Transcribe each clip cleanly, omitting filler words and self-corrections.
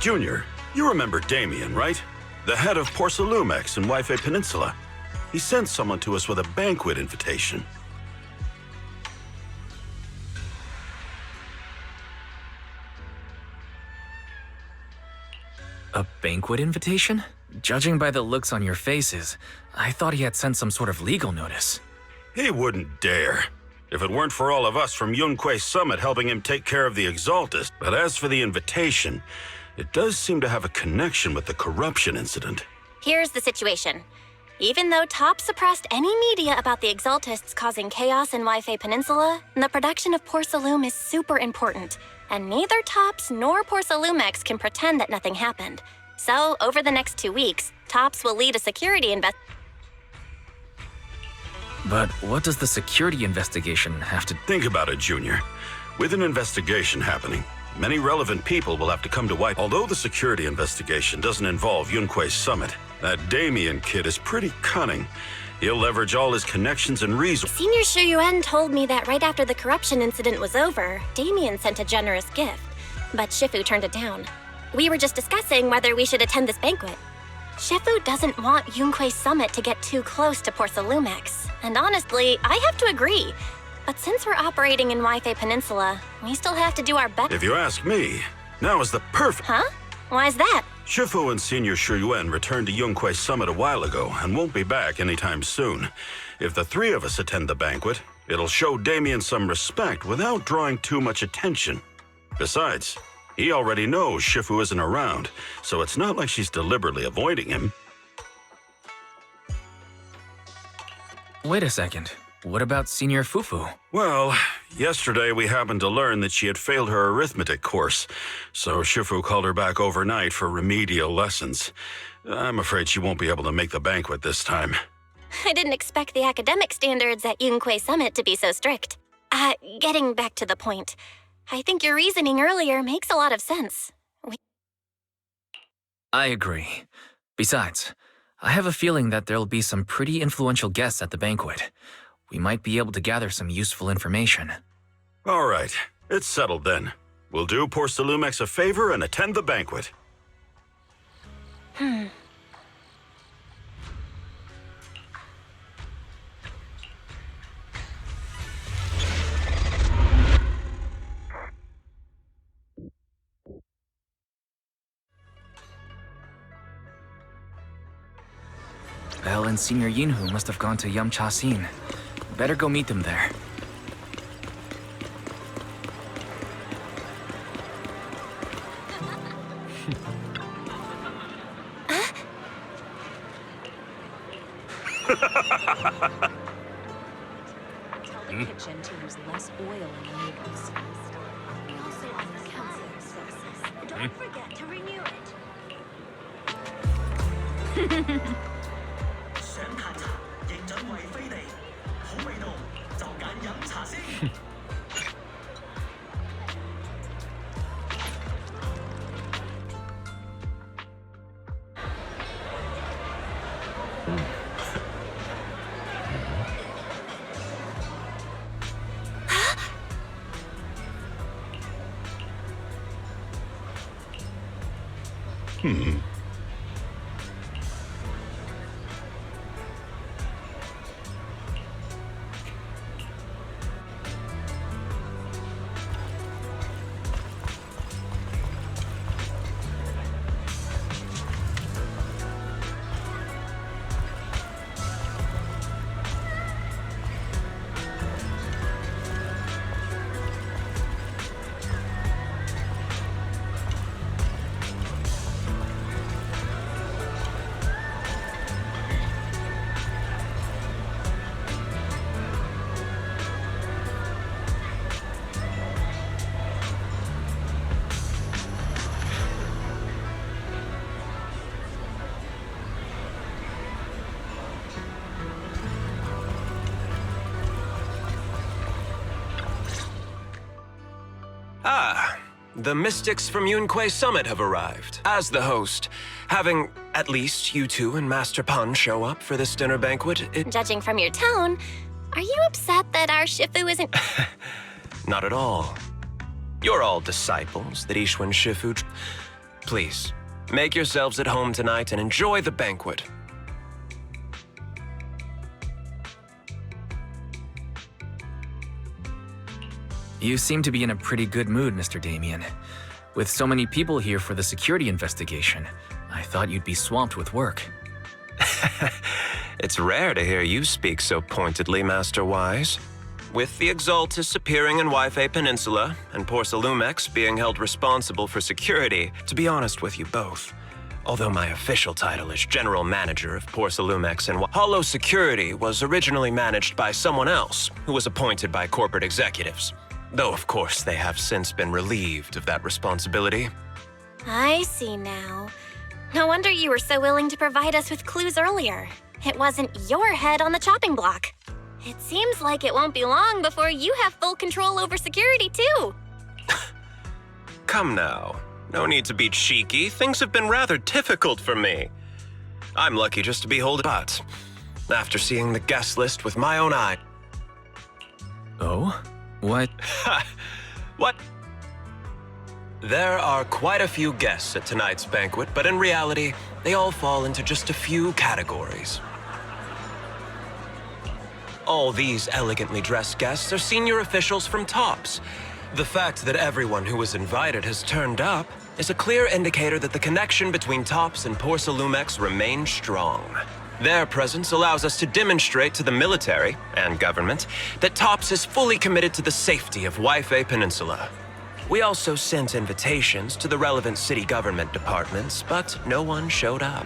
Junior, you remember Damien, right? The head of Porcelumex in Wi-Fi Peninsula. He sent someone to us with a banquet invitation. A banquet invitation? Judging by the looks on your faces, I thought he had sent some sort of legal notice. He wouldn't dare. If it weren't for all of us from Yunque Summit helping him take care of the Exaltist. But as for the invitation, it does seem to have a connection with the corruption incident. Here's the situation. Even though Top suppressed any media about the Exaltists causing chaos in Wi-Fi Peninsula, the production of Porcelume is super important, and neither Tops nor Porcelumex can pretend that nothing happened. So, over the next 2 weeks, Tops will lead a security But what does the security investigation have to... Think about it, Junior. With an investigation happening, many relevant people will have to come to White. Although the security investigation doesn't involve Yunque Summit, that Damien kid is pretty cunning. He'll leverage all his connections and resources. Senior Shuyuan told me that right after the corruption incident was over, Damien sent a generous gift, but Shifu turned it down. We were just discussing whether we should attend this banquet. Shifu doesn't want Yunque Summit to get too close to Porcelumex, and honestly, I have to agree. But since we're operating in Wi-Fi Peninsula, we still have to do our best. If you ask me, now is the perfect... Huh? Why is that? Shifu and Senior Shuyuan returned to Yunque Summit a while ago and won't be back anytime soon. If the three of us attend the banquet, it'll show Damien some respect without drawing too much attention. Besides, he already knows Shifu isn't around, so it's not like she's deliberately avoiding him. Wait a second. What about Senior Fufu? Well, yesterday we happened to learn that she had failed her arithmetic course, so Shifu called her back overnight for remedial lessons. I'm afraid she won't be able to make the banquet this time. I didn't expect the academic standards at Yunque Summit to be so strict. Getting back to the point, I think your reasoning earlier makes a lot of sense. I agree. Besides, I have a feeling that there'll be some pretty influential guests at the banquet. We might be able to gather some useful information. All right, it's settled then. We'll do Porcelumex a favor and attend the banquet. Belle and Senior Yinhu must have gone to Yamcha Scene. Better go meet them there. Tell the kitchen to use less oil in the noodles. We also offer counseling services. Don't forget to renew it. 想嘆茶，認準為飛地，好味道就揀飲茶先。Ah, the mystics from Yunque Summit have arrived. As the host, having at least you two and Master Pan show up for this dinner banquet, Judging from your tone, Are you upset that our Shifu isn't... Not at all. You're all disciples that Ishwan Shifu... Please, make yourselves at home tonight and enjoy the banquet. You seem to be in a pretty good mood, Mr. Damien. With so many people here for the security investigation, I thought you'd be swamped with work. It's rare to hear you speak so pointedly, Master Wise. With the Exaltus appearing in Waifei Peninsula and Porcelumex being held responsible for security, to be honest with you both, although my official title is General Manager of Porcelumex and Hollow Security was originally managed by someone else who was appointed by corporate executives. Though, of course, they have since been relieved of that responsibility. I see now. No wonder you were so willing to provide us with clues earlier. It wasn't your head on the chopping block. It seems like it won't be long before you have full control over security, too. Come now. No need to be cheeky. Things have been rather difficult for me. I'm lucky just to be holding... But after seeing the guest list with my own eye... Oh? What? What? There are quite a few guests at tonight's banquet, but in reality, they all fall into just a few categories. All these elegantly dressed guests are senior officials from TOPS. The fact that everyone who was invited has turned up is a clear indicator that the connection between TOPS and Porcelumex remains strong. Their presence allows us to demonstrate to the military and government that TOPS is fully committed to the safety of Waifei Peninsula. We also sent invitations to the relevant city government departments, but no one showed up,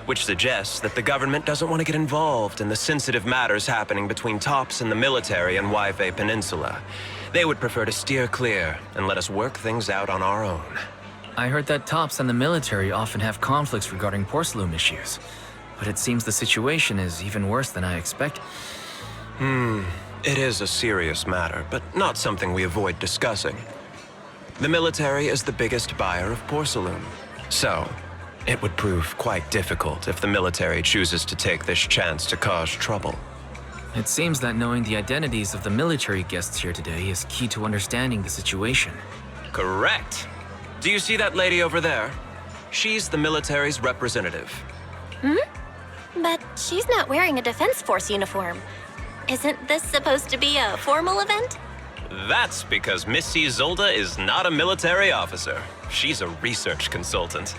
which suggests that the government doesn't want to get involved in the sensitive matters happening between TOPS and the military and Waifei Peninsula. They would prefer to steer clear and let us work things out on our own. I heard that TOPS and the military often have conflicts regarding porcelain issues, but it seems the situation is even worse than I expected. It is a serious matter, but not something we avoid discussing. The military is the biggest buyer of porcelain, so it would prove quite difficult if the military chooses to take this chance to cause trouble. It seems that knowing the identities of the military guests here today is key to understanding the situation. Correct. Do you see that lady over there? She's the military's representative. But she's not wearing a Defense Force uniform. Isn't this supposed to be a formal event? That's because Missy Zolda is not a military officer. She's a research consultant.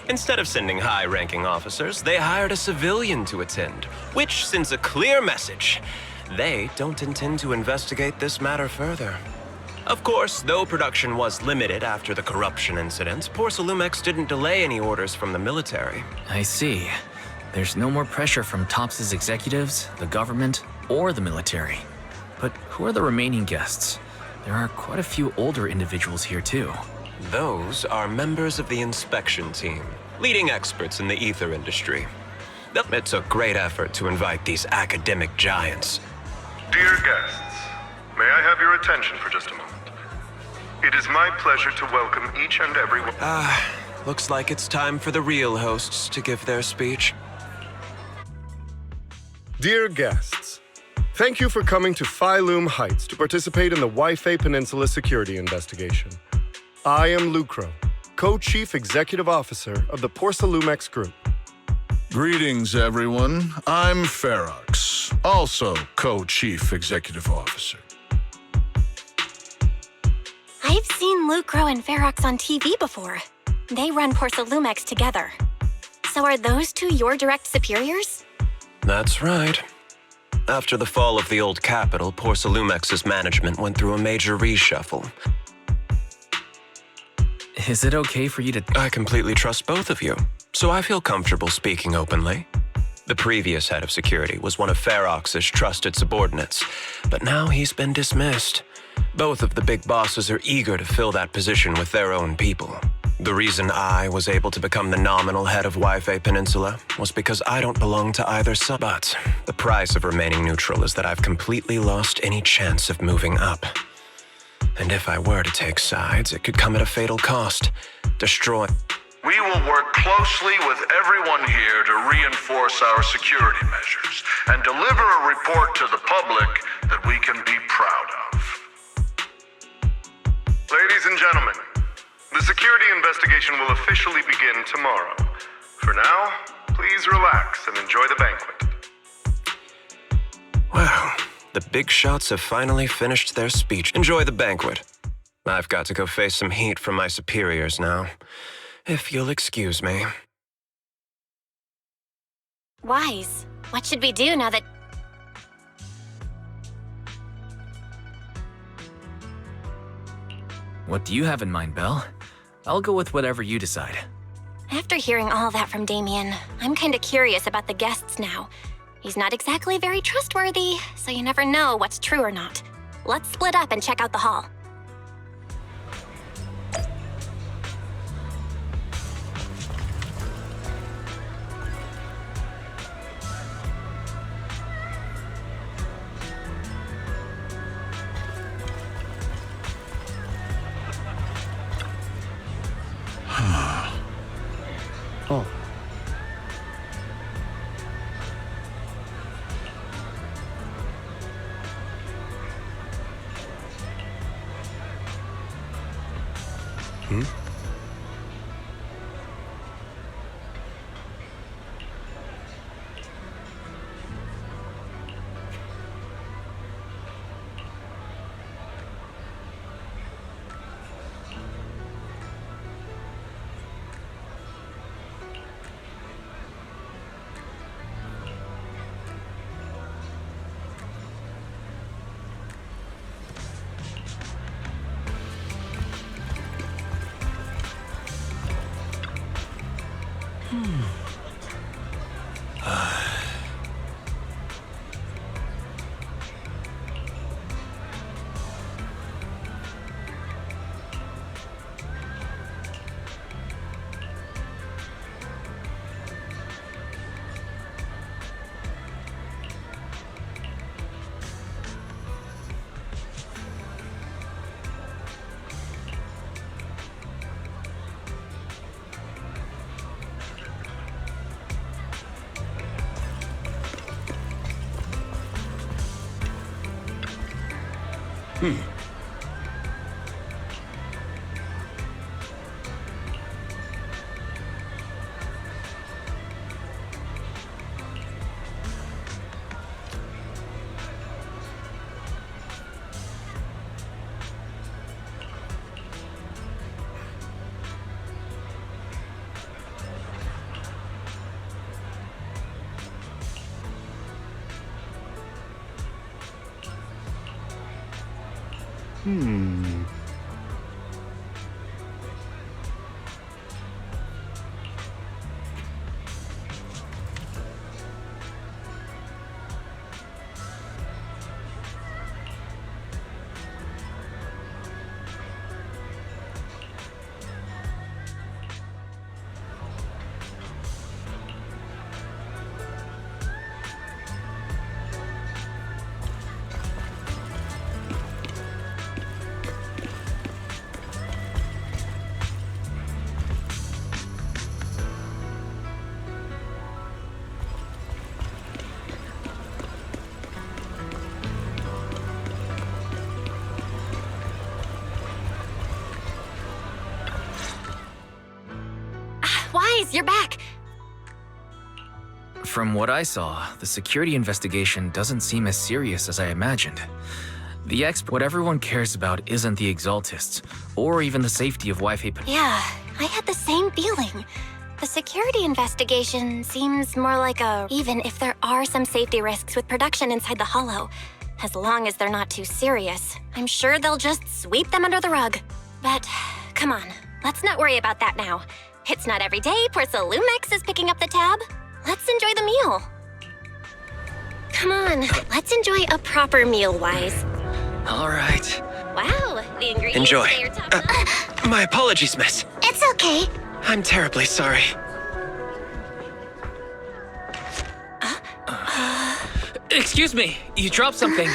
Instead of sending high-ranking officers, they hired a civilian to attend, which sends a clear message. They don't intend to investigate this matter further. Of course, though production was limited after the corruption incident, Porcelumex didn't delay any orders from the military. I see. There's no more pressure from TOPS's executives, the government, or the military. But who are the remaining guests? There are quite a few older individuals here too. Those are members of the inspection team, leading experts in the ether industry. It took great effort to invite these academic giants. Dear guests, may I have your attention for just a moment? It is my pleasure to welcome each and every one. Looks like it's time for the real hosts to give their speech. Dear guests, thank you for coming to Phylum Heights to participate in the Waifei Peninsula security investigation. I am Lucro, Co-Chief Executive Officer of the Porcelumex Group. Greetings, everyone. I'm Ferox, also Co-Chief Executive Officer. I've seen Lucro and Ferox on TV before. They run Porcelumex together. So are those two your direct superiors? That's right. After the fall of the old capital, Porcelumex's management went through a major reshuffle. Is it okay for you to... I completely trust both of you, so I feel comfortable speaking openly. The previous head of security was one of Ferox's trusted subordinates, but now he's been dismissed. Both of the big bosses are eager to fill that position with their own people. The reason I was able to become the nominal head of Waifei Peninsula was because I don't belong to either side. But the price of remaining neutral is that I've completely lost any chance of moving up. And if I were to take sides, it could come at a fatal cost. Destroy. We We will work closely with everyone here to reinforce our security measures and deliver a report to the public that we can be proud of. Ladies and gentlemen, the security investigation will officially begin tomorrow. For now, please relax and enjoy the banquet. Wow, the big shots have finally finished their speech. Enjoy the banquet. I've got to go face some heat from my superiors now. If you'll excuse me. Wise, what should we do now that... What do you have in mind, Belle? I'll go with whatever you decide. After hearing all that from Damien, I'm kinda curious about the guests now. He's not exactly very trustworthy, so you never know what's true or not. Let's split up and check out the hall. Oh. Wise, you're back! From what I saw, the security investigation doesn't seem as serious as I imagined. What everyone cares about isn't the Exaltists, or even the safety of Wi-Fi. Yeah, I had the same feeling. The security investigation seems more like even if there are some safety risks with production inside the Hollow, as long as they're not too serious, I'm sure they'll just sweep them under the rug. But, come on, let's not worry about that now. It's not every day Porcelumex is picking up the tab. Let's enjoy the meal. Come on, let's enjoy a proper meal, Wise. All right. Wow, the ingredients Enjoy. today are top My apologies, miss. It's okay. I'm terribly sorry. Excuse me, you dropped something.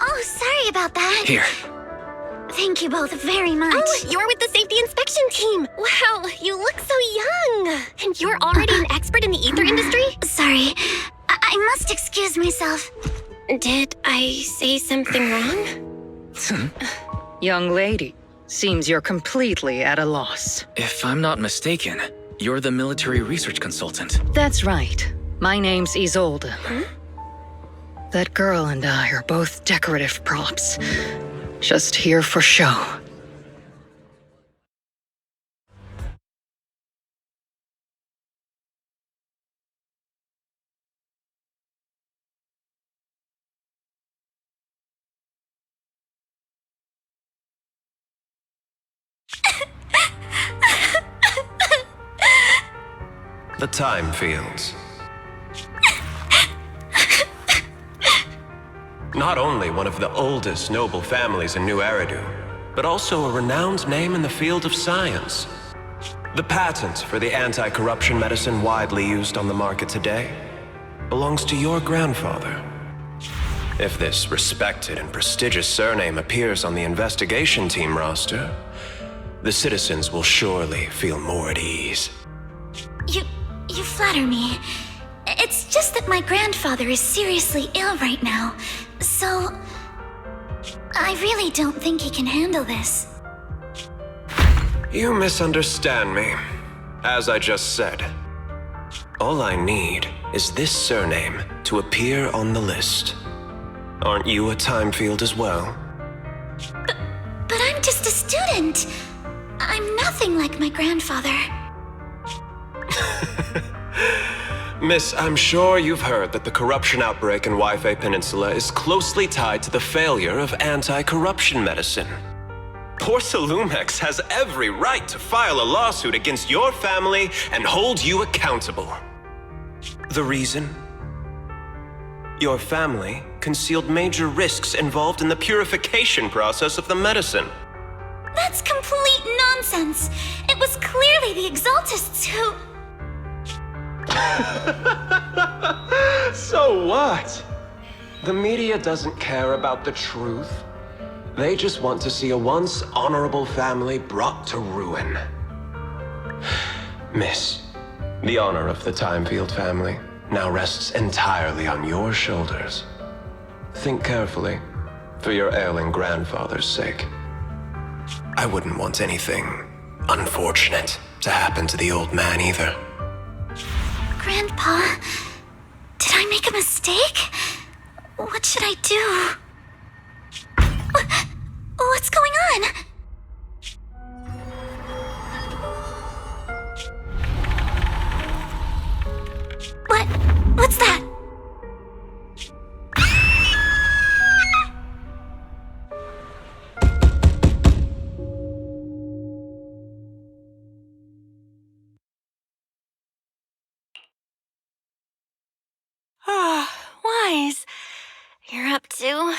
Oh, sorry about that. Here. Thank you both very much. Oh, you're with the safety inspection team. Wow, you look so young. And you're already an expert in the ether industry? Sorry, I must excuse myself. Did I say something wrong? Young lady, seems you're completely at a loss. If I'm not mistaken, you're the military research consultant. That's right. My name's Isolde. That girl and I are both decorative props. Just here for show. The time fields. Not only one of the oldest noble families in New Eridu, but also a renowned name in the field of science. The patent for the anti-corruption medicine widely used on the market today belongs to your grandfather. If this respected and prestigious surname appears on the investigation team roster, the citizens will surely feel more at ease. You flatter me. It's just that my grandfather is seriously ill right now, so I really don't think he can handle this. You misunderstand me. As I just said, all I need is this surname to appear on the list. Aren't you a time field as well? But I'm just a student. I'm nothing like my grandfather. Miss, I'm sure you've heard that the corruption outbreak in Wi-Fi Peninsula is closely tied to the failure of anti-corruption medicine. Porcelumex has every right to file a lawsuit against your family and hold you accountable. The reason? Your family concealed major risks involved in the purification process of the medicine. That's complete nonsense. It was clearly the Exaltists who... So what? The media doesn't care about the truth. They just want to see a once honorable family brought to ruin. Miss, the honor of the Timefield family now rests entirely on your shoulders. Think carefully, for your ailing grandfather's sake. I wouldn't want anything unfortunate to happen to the old man either. Grandpa, did I make a mistake? What should I do? What's going on? What's that? Wise. You're up to...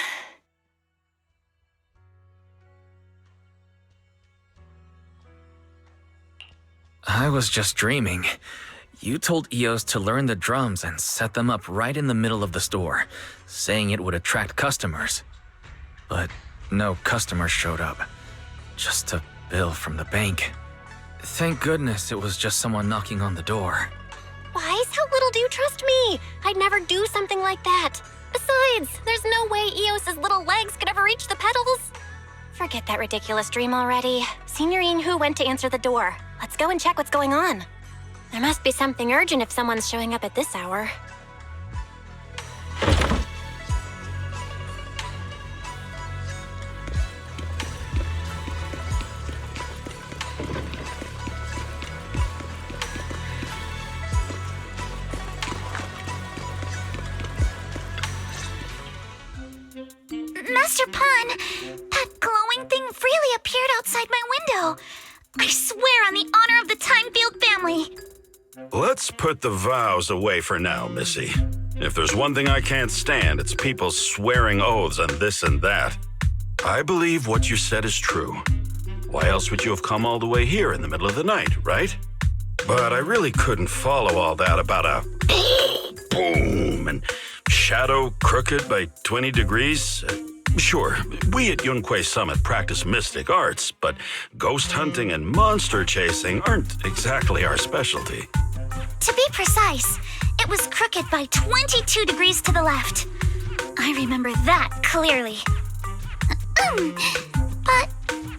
I was just dreaming. You told Eos to learn the drums and set them up right in the middle of the store, saying it would attract customers. But no customers showed up. Just a bill from the bank. Thank goodness it was just someone knocking on the door. Wise, how little do you trust me? I'd never do something like that. Besides, there's no way Eos's little legs could ever reach the pedals. Forget that ridiculous dream already. Senior Yinghu went to answer the door. Let's go and check what's going on. There must be something urgent if someone's showing up at this hour. Master Pun, that glowing thing really appeared outside my window. I swear on the honor of the Timefield family. Let's put the vows away for now, Missy. If there's one thing I can't stand, it's people swearing oaths on this and that. I believe what you said is true. Why else would you have come all the way here in the middle of the night, right? But I really couldn't follow all that about a boom and shadow crooked by 20 degrees. Sure, we at Yunquay Summit practice mystic arts, but ghost hunting and monster chasing aren't exactly our specialty. To be precise, it was crooked by 22 degrees to the left. I remember that clearly. But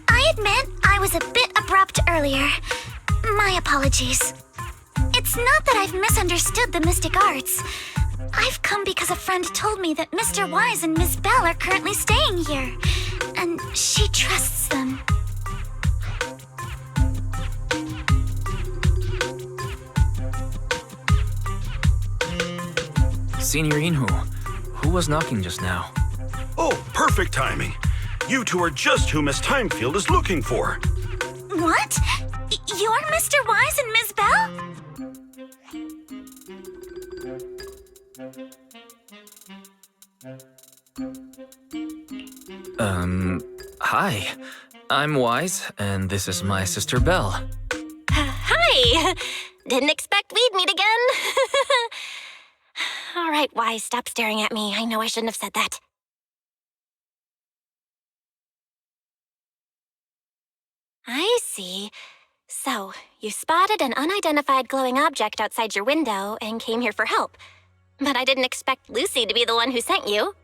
I admit I was a bit abrupt earlier. My apologies. It's not that I've misunderstood the mystic arts. I've come because a friend told me that Mr. Wise and Miss Bell are currently staying here, and she trusts them. Senior Inhu, who was knocking just now? Oh, perfect timing. You two are just who Miss Timefield is looking for. What? You're Mr. Wise and Miss Bell? Hi. I'm Wise, and this is my sister Belle. Hi! Didn't expect we'd meet again. All right, Wise, stop staring at me. I know I shouldn't have said that. I see. So, you spotted an unidentified glowing object outside your window and came here for help. But I didn't expect Lucy to be the one who sent you.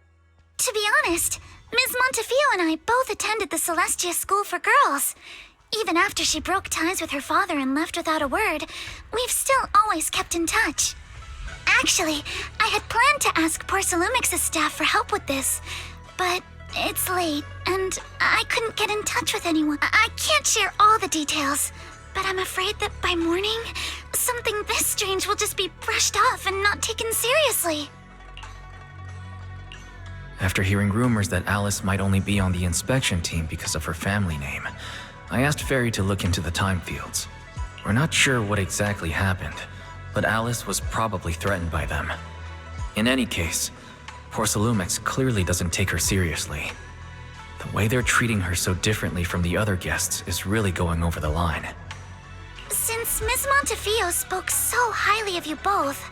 To be honest, Ms. Montefiore and I both attended the Celestia School for Girls. Even after she broke ties with her father and left without a word, we've still always kept in touch. Actually, I had planned to ask Porcelumix's staff for help with this, but it's late, and I couldn't get in touch with anyone. I can't share all the details, but I'm afraid that by morning, something this strange will just be brushed off and not taken seriously. After hearing rumors that Alice might only be on the inspection team because of her family name, I asked Fairy to look into the time fields. We're not sure what exactly happened, but Alice was probably threatened by them. In any case, Porcelumix clearly doesn't take her seriously. The way they're treating her so differently from the other guests is really going over the line. Since Ms. Montefiore spoke so highly of you both,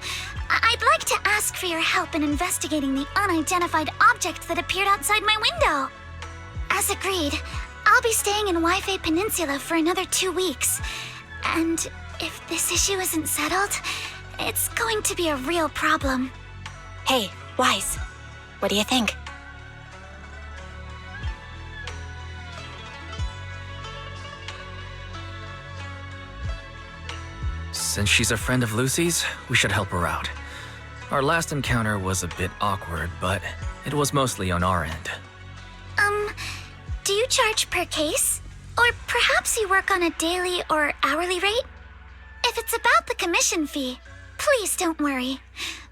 I'd like to ask for your help in investigating the unidentified object that appeared outside my window. As agreed, I'll be staying in Wi-Fi Peninsula for another 2 weeks. And if this issue isn't settled, it's going to be a real problem. Hey, Wise, what do you think? Since she's a friend of Lucy's, we should help her out. Our last encounter was a bit awkward, but it was mostly on our end. Do you charge per case? Or perhaps you work on a daily or hourly rate? If it's about the commission fee, please don't worry.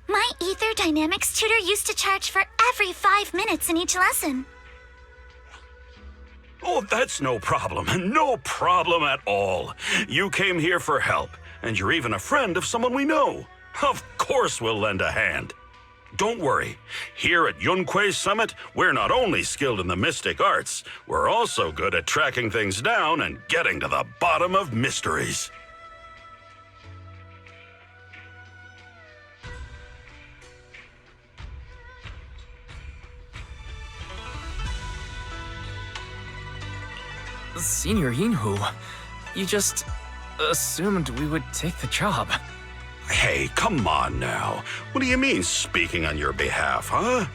My Ether Dynamics tutor used to charge for every 5 minutes in each lesson. Oh, that's no problem. No problem at all. You came here for help, and you're even a friend of someone we know. Of course we'll lend a hand. Don't worry. Here at Yunquay Summit, we're not only skilled in the mystic arts, we're also good at tracking things down and getting to the bottom of mysteries. Senior Yinhu, you just assumed we would take the job. Hey, come on now. What do you mean speaking on your behalf, huh?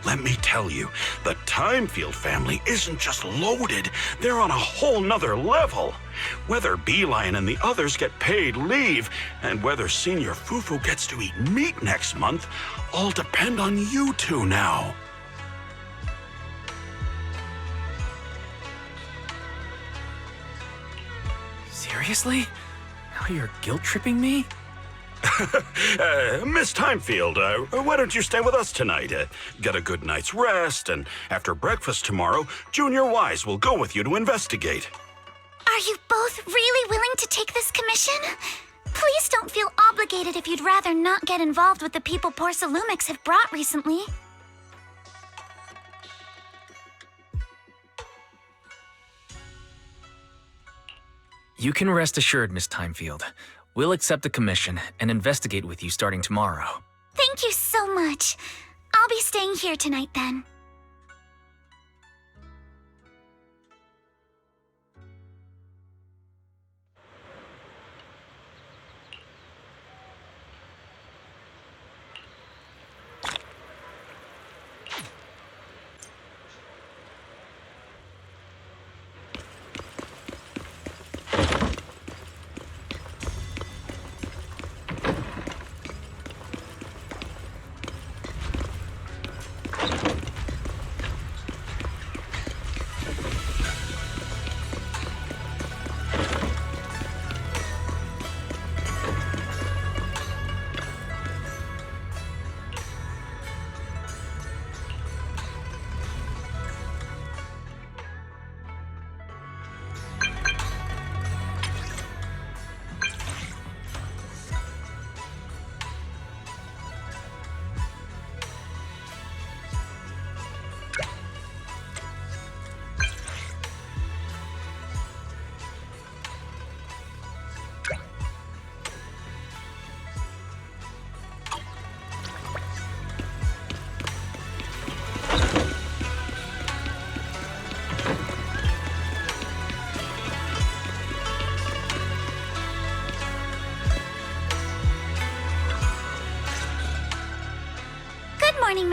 Let me tell you, the Timefield family isn't just loaded, they're on a whole nother level. Whether Beeline and the others get paid leave, and whether Senior Fufu gets to eat meat next month, all depend on you two now. Seriously? Now you're guilt-tripping me? Miss Timefield, why don't you stay with us tonight? Get a good night's rest, and after breakfast tomorrow, Junior Wise will go with you to investigate. Are you both really willing to take this commission? Please don't feel obligated if you'd rather not get involved with the people Porcelumix have brought recently. You can rest assured, Miss Timefield. We'll accept the commission and investigate with you starting tomorrow. Thank you so much. I'll be staying here tonight then.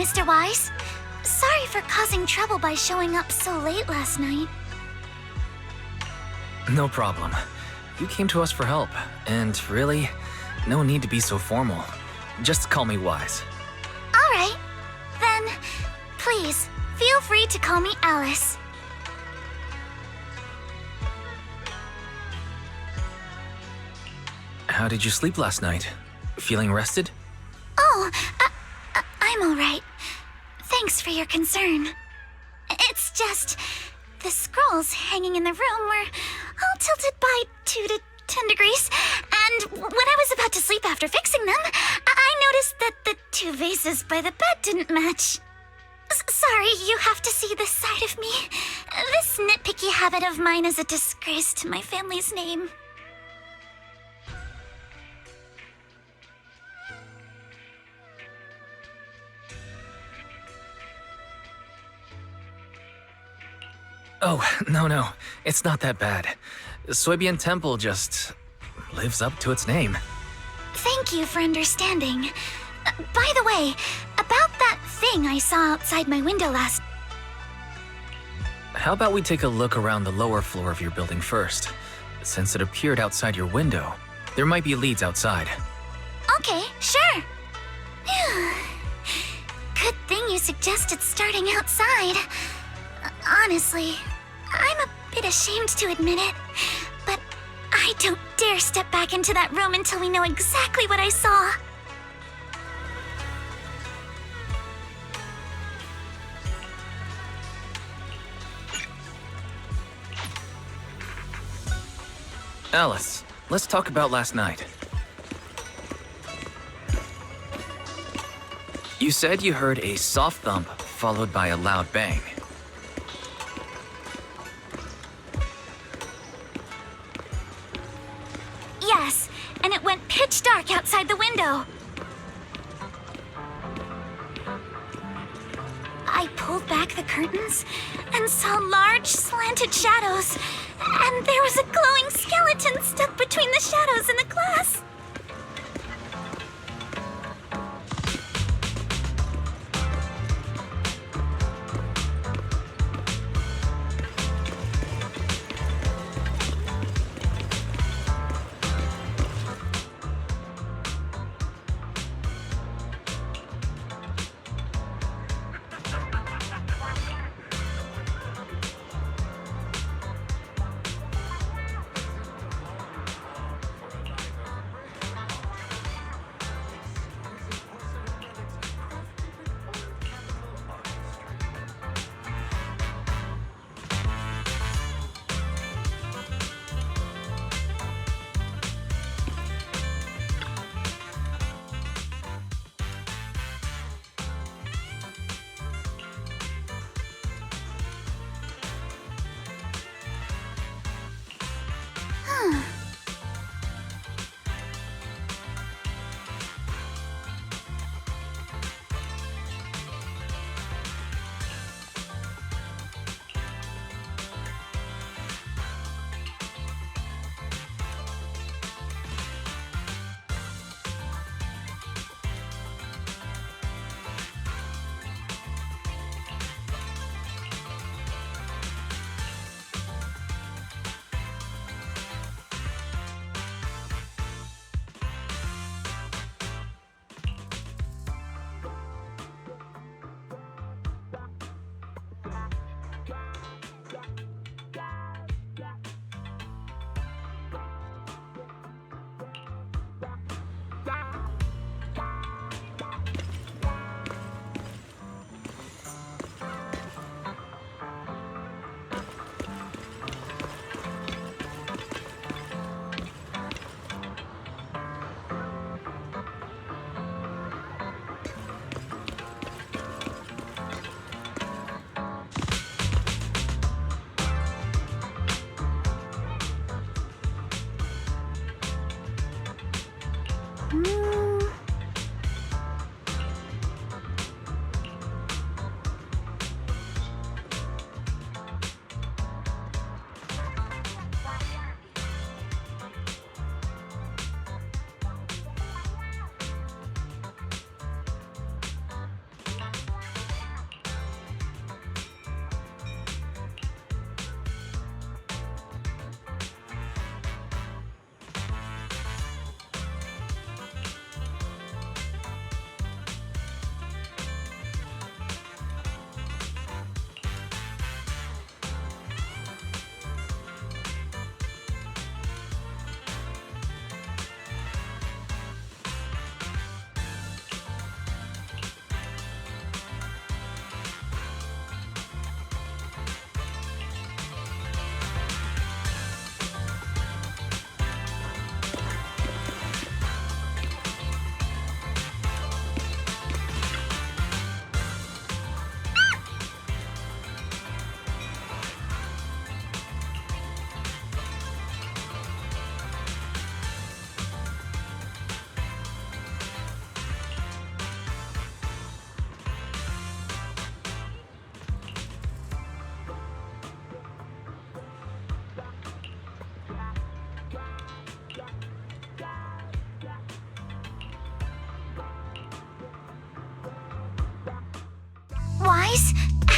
Mr. Wise. Sorry for causing trouble by showing up so late last night. No problem. You came to us for help, and really, no need to be so formal. Just call me Wise. All right. Then, please, feel free to call me Alice. How did you sleep last night? Feeling rested? Oh, I'm all right. Thanks for your concern. It's just, the scrolls hanging in the room were all tilted by 2 to 10 degrees, and when I was about to sleep after fixing them, I noticed that the 2 vases by the bed didn't match. Sorry, you have to see this side of me. This nitpicky habit of mine is a disgrace to my family's name. Oh, no. It's not that bad. Soybian Temple just lives up to its name. Thank you for understanding. By the way, about that thing I saw outside my window last... How about we take a look around the lower floor of your building first? Since it appeared outside your window, there might be leads outside. Okay, sure. Good thing you suggested starting outside. Honestly, I'm a bit ashamed to admit it, but I don't dare step back into that room until we know exactly what I saw. Alice, let's talk about last night. You said you heard a soft thump followed by a loud bang. Yes, and it went pitch dark outside the window. I pulled back the curtains and saw large slanted shadows, and there was a glowing skeleton stuck between the shadows and the glass.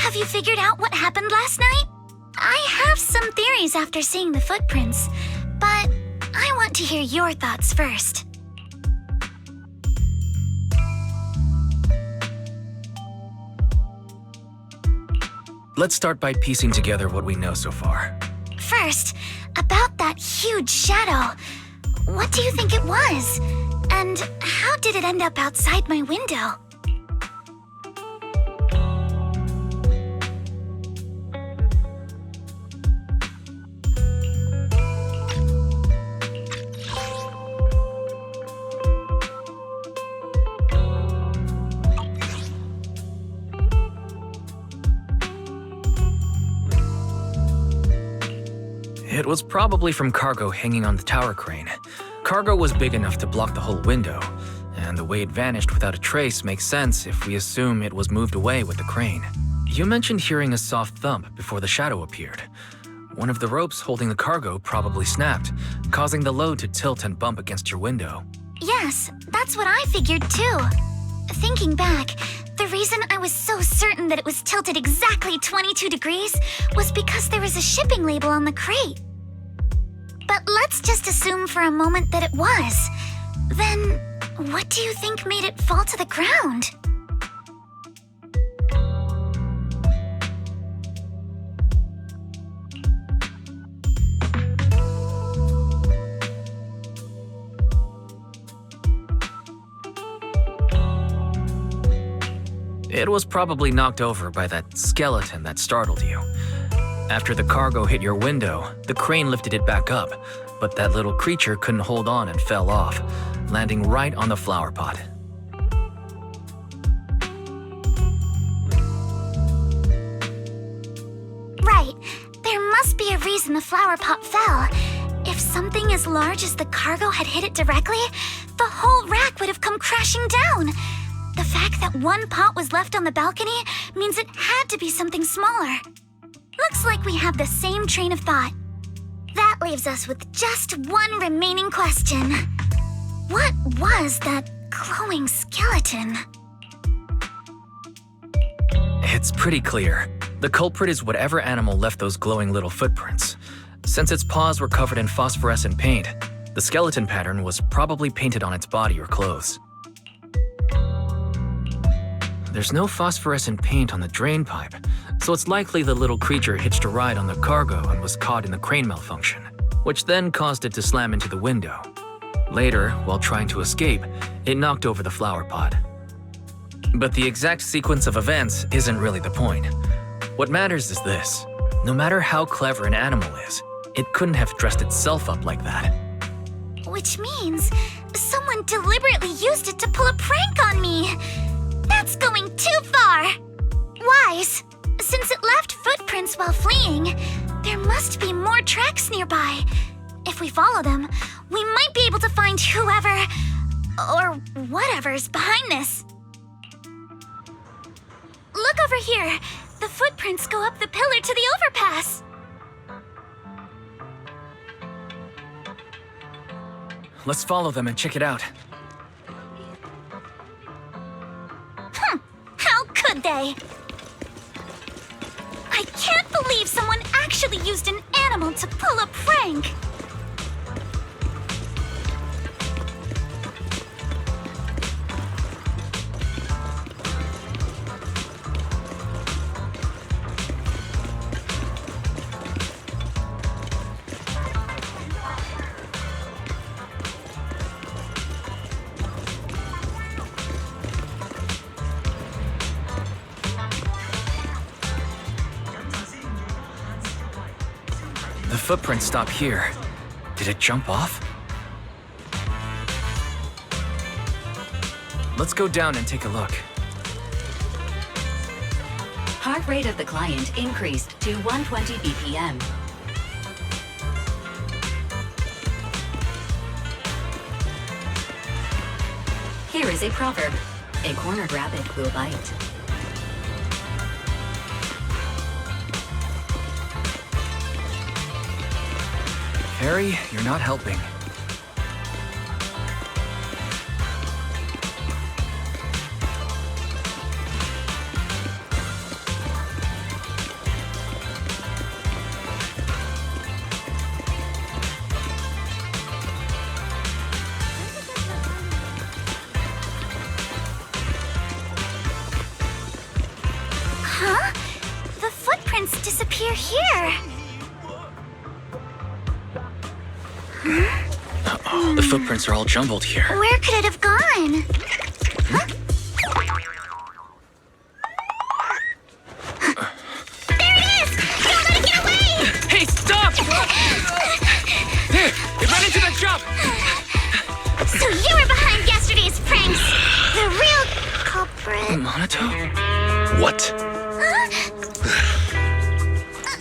Have you figured out what happened last night? I have some theories after seeing the footprints, but I want to hear your thoughts first. Let's start by piecing together what we know so far. First, about that huge shadow. What do you think it was? And how did it end up outside my window? It was probably from cargo hanging on the tower crane. Cargo was big enough to block the whole window, and the way it vanished without a trace makes sense if we assume it was moved away with the crane. You mentioned hearing a soft thump before the shadow appeared. One of the ropes holding the cargo probably snapped, causing the load to tilt and bump against your window. Yes, that's what I figured too. Thinking back, the reason I was so certain that it was tilted exactly 22 degrees was because there was a shipping label on the crate. But let's just assume for a moment that it was. Then, what do you think made it fall to the ground? It was probably knocked over by that skeleton that startled you. After the cargo hit your window, the crane lifted it back up, but that little creature couldn't hold on and fell off, landing right on the flower pot. Right. There must be a reason the flower pot fell. If something as large as the cargo had hit it directly, the whole rack would have come crashing down. The fact that one pot was left on the balcony means it had to be something smaller. Looks like we have the same train of thought. That leaves us with just one remaining question. What was that glowing skeleton? It's pretty clear. The culprit is whatever animal left those glowing little footprints. Since its paws were covered in phosphorescent paint, the skeleton pattern was probably painted on its body or clothes. There's no phosphorescent paint on the drain pipe, so it's likely the little creature hitched a ride on the cargo and was caught in the crane malfunction, which then caused it to slam into the window. Later, while trying to escape, it knocked over the flower pot. But the exact sequence of events isn't really the point. What matters is this: no matter how clever an animal is, it couldn't have dressed itself up like that. Which means someone deliberately used it to pull a prank on me. That's going too far! Wise, since it left footprints while fleeing, there must be more tracks nearby. If we follow them, we might be able to find whoever or whatever's behind this. Look over here. The footprints go up the pillar to the overpass. Let's follow them and check it out. How could they? I can't believe someone actually used an animal to pull a prank. The footprints stop here. Did it jump off? Let's go down and take a look. Heart rate of the client increased to 120 BPM. Here is a proverb. A cornered rabbit will bite. Harry, you're not helping. appear here? Uh-oh, the footprints are all jumbled here. Where could it have gone? Huh? There it is! Don't let it get away! Hey, stop! Here, it ran into the jump! So you were behind yesterday's pranks! The real culprit. Monato? What? Huh?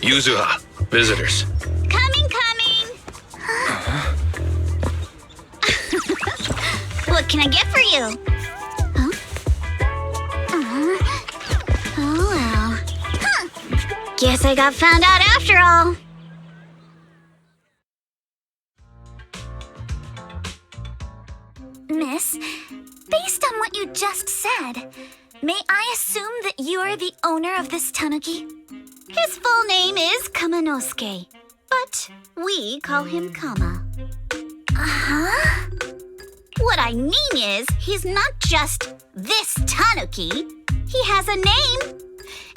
Yuzuha, visitors. Coming! What can I get for you? Huh? Oh well. Huh. Guess I got found out after all. Miss, based on what you just said, may I assume that you are the owner of this tanuki? His full name is Kamanosuke, but we call him Kama. Uh-huh. What I mean is, he's not just this tanuki. He has a name.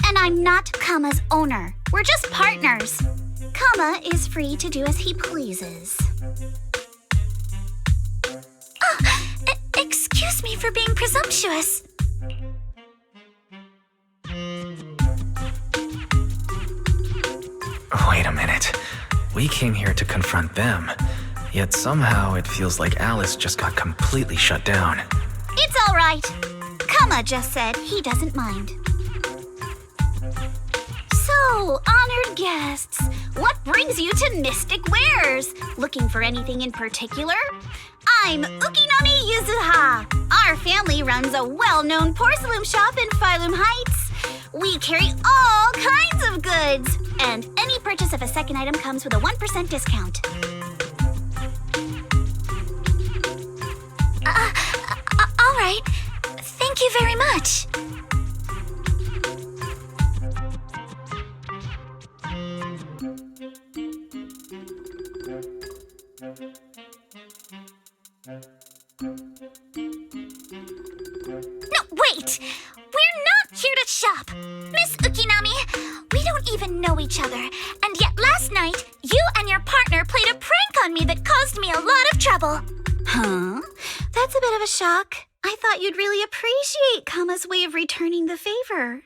And I'm not Kama's owner. We're just partners. Kama is free to do as he pleases. Oh, excuse me for being presumptuous. Wait a minute. We came here to confront them. Yet somehow it feels like Alice just got completely shut down. It's all right. Kama just said he doesn't mind. So, honored guests, what brings you to Mystic Wares? Looking for anything in particular? I'm Ukinami Yuzuha. Our family runs a well-known porcelain shop in Phylum Heights. We carry all kinds of goods, and any purchase of a second item comes with a 1% discount. All right. Thank you very much. No, wait! We're not here to shop! Miss Ukinami, we don't even know each other, and yet last night, you and your partner played a prank on me that caused me a lot of trouble. Huh? That's a bit of a shock. I thought you'd really appreciate Kama's way of returning the favor.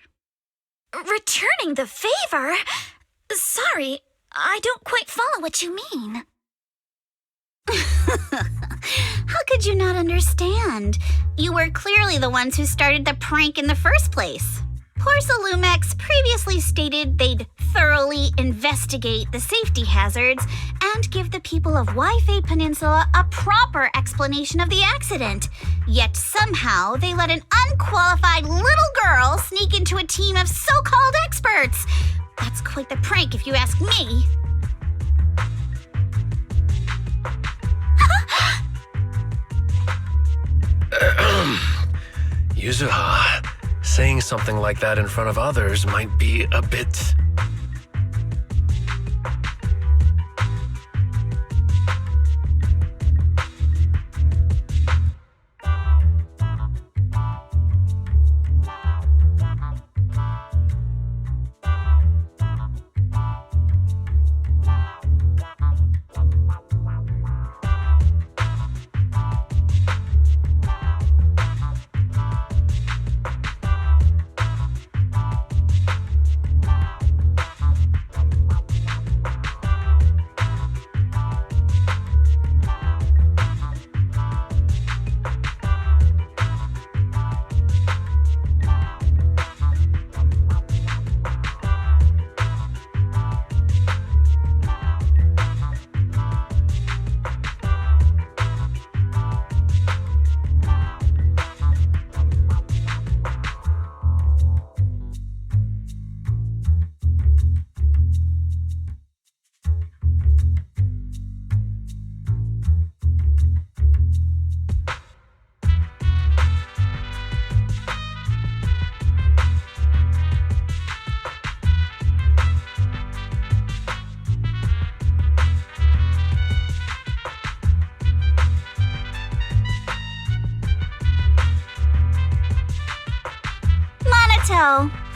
Returning the favor? Sorry, I don't quite follow what you mean. How could you not understand? You were clearly the ones who started the prank in the first place. Porcelumex previously stated they'd thoroughly investigate the safety hazards and give the people of Waifei Peninsula a proper explanation of the accident. Yet somehow they let an unqualified little girl sneak into a team of so-called experts. That's quite the prank if you ask me. Yuzuha, saying something like that in front of others might be a bit...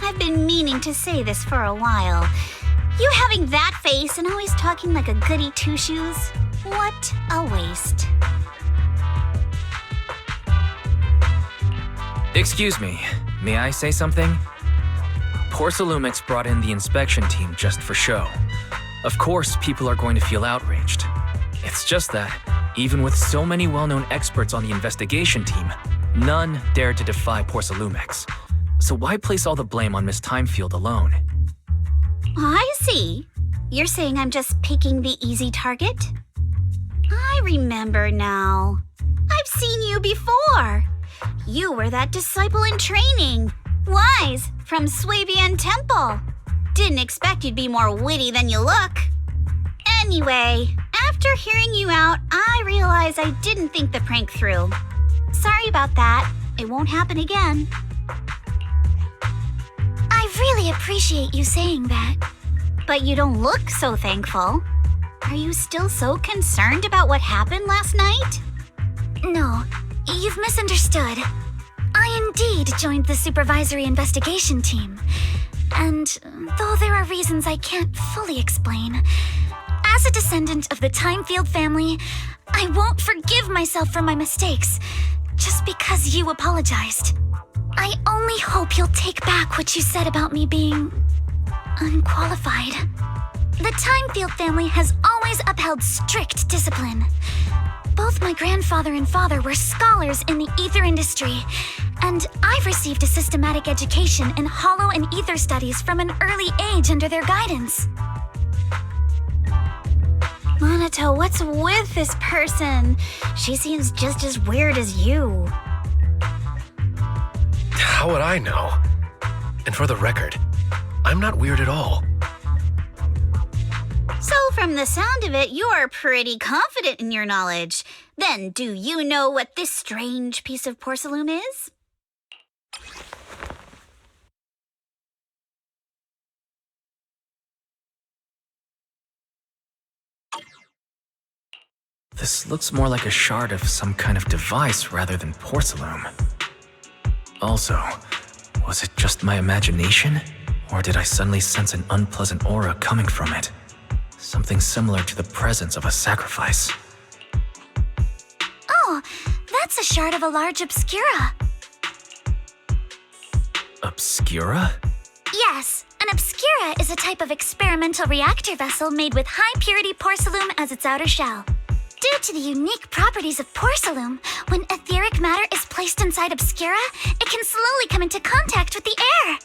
I've been meaning to say this for a while, having that face and always talking like a goody two-shoes. What a waste. Excuse me, may I say something? Porcelumix brought in the inspection team just for show. Of course, people are going to feel outraged. It's just that, even with so many well-known experts on the investigation team, none dared to defy Porcelumix. So why place all the blame on Miss Timefield alone? I see. You're saying I'm just picking the easy target? I remember now. I've seen you before. You were that disciple in training. Wise, from Swabian Temple. Didn't expect you'd be more witty than you look. Anyway, after hearing you out, I realized I didn't think the prank through. Sorry about that. It won't happen again. I really appreciate you saying that. But you don't look so thankful. Are you still so concerned about what happened last night? No, you've misunderstood. I indeed joined the supervisory investigation team. And though there are reasons I can't fully explain, as a descendant of the Timefield family, I won't forgive myself for my mistakes just because you apologized. I only hope you'll take back what you said about me being unqualified. The Timefield family has always upheld strict discipline. Both my grandfather and father were scholars in the ether industry, and I've received a systematic education in hollow and ether studies from an early age under their guidance. Monato, what's with this person? She seems just as weird as you. How would I know? And for the record, I'm not weird at all. So from the sound of it, you're pretty confident in your knowledge. Then do you know what this strange piece of porcelain is? This looks more like a shard of some kind of device rather than porcelain. Also, was it just my imagination? Or did I suddenly sense an unpleasant aura coming from it? Something similar to the presence of a sacrifice. Oh, that's a shard of a large obscura. Obscura? Yes, an obscura is a type of experimental reactor vessel made with high-purity porcelain as its outer shell. Due to the unique properties of porcelain, when etheric matter is placed inside obscura, it can slowly come into contact with the air.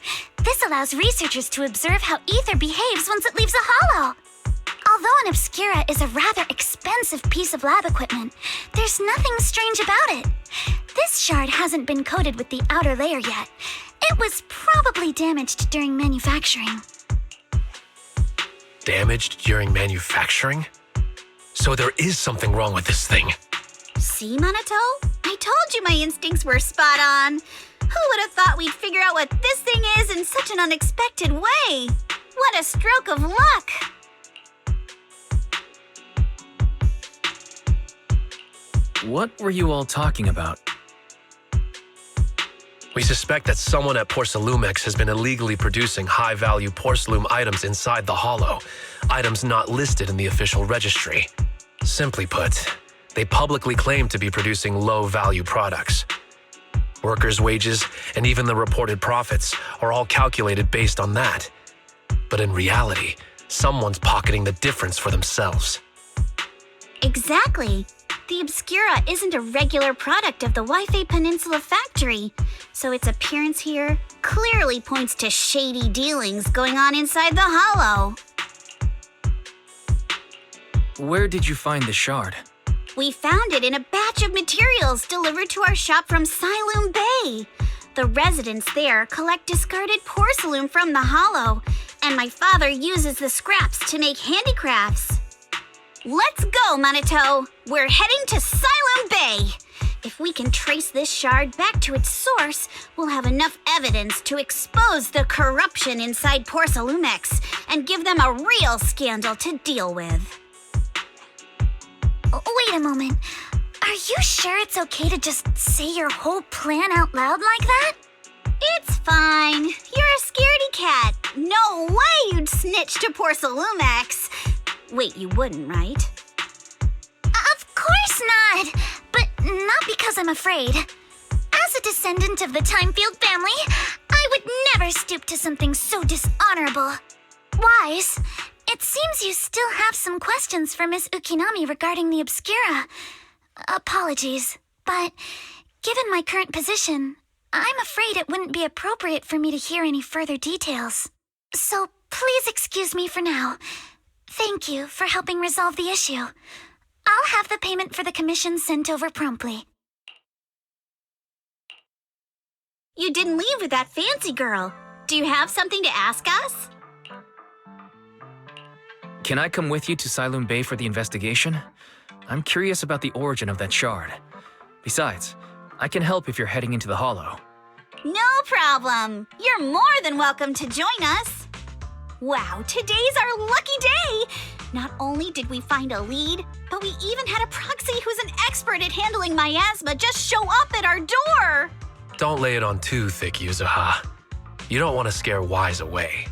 This allows researchers to observe how ether behaves once it leaves a hollow. Although an obscura is a rather expensive piece of lab equipment, there's nothing strange about it. This shard hasn't been coated with the outer layer yet. It was probably damaged during manufacturing. Damaged during manufacturing? So there is something wrong with this thing. See, Monato? I told you my instincts were spot on. Who would have thought we'd figure out what this thing is in such an unexpected way? What a stroke of luck! What were you all talking about? We suspect that someone at Porcelumix has been illegally producing high-value porcelain items inside the hollow, items not listed in the official registry. Simply put, they publicly claim to be producing low-value products. Workers' wages and even the reported profits are all calculated based on that. But in reality, someone's pocketing the difference for themselves. Exactly. The Obscura isn't a regular product of the Wi-Fi Peninsula factory, so its appearance here clearly points to shady dealings going on inside the hollow. Where did you find the shard? We found it in a batch of materials delivered to our shop from Siloam Bay. The residents there collect discarded porcelain from the hollow, and my father uses the scraps to make handicrafts. Let's go, Monato! We're heading to Siloam Bay! If we can trace this shard back to its source, we'll have enough evidence to expose the corruption inside Porcelumix and give them a real scandal to deal with. Wait a moment. Are you sure it's okay to just say your whole plan out loud like that? It's fine. You're a scaredy cat. No way you'd snitch to Porcelumex! Wait, you wouldn't, right? Of course not! But not because I'm afraid. As a descendant of the Timefield family, I would never stoop to something so dishonorable. Wise, it seems you still have some questions for Miss Ukinami regarding the Obscura. Apologies, but given my current position, I'm afraid it wouldn't be appropriate for me to hear any further details. So please excuse me for now. Thank you for helping resolve the issue. I'll have the payment for the commission sent over promptly. You didn't leave with that fancy girl. Do you have something to ask us? Can I come with you to Siloon Bay for the investigation? I'm curious about the origin of that shard. Besides, I can help if you're heading into the Hollow. No problem. You're more than welcome to join us. Wow, today's our lucky day. Not only did we find a lead, but we even had a proxy who's an expert at handling miasma just show up at our door. Don't lay it on too thick, Yuzuha. You don't want to scare Wise away.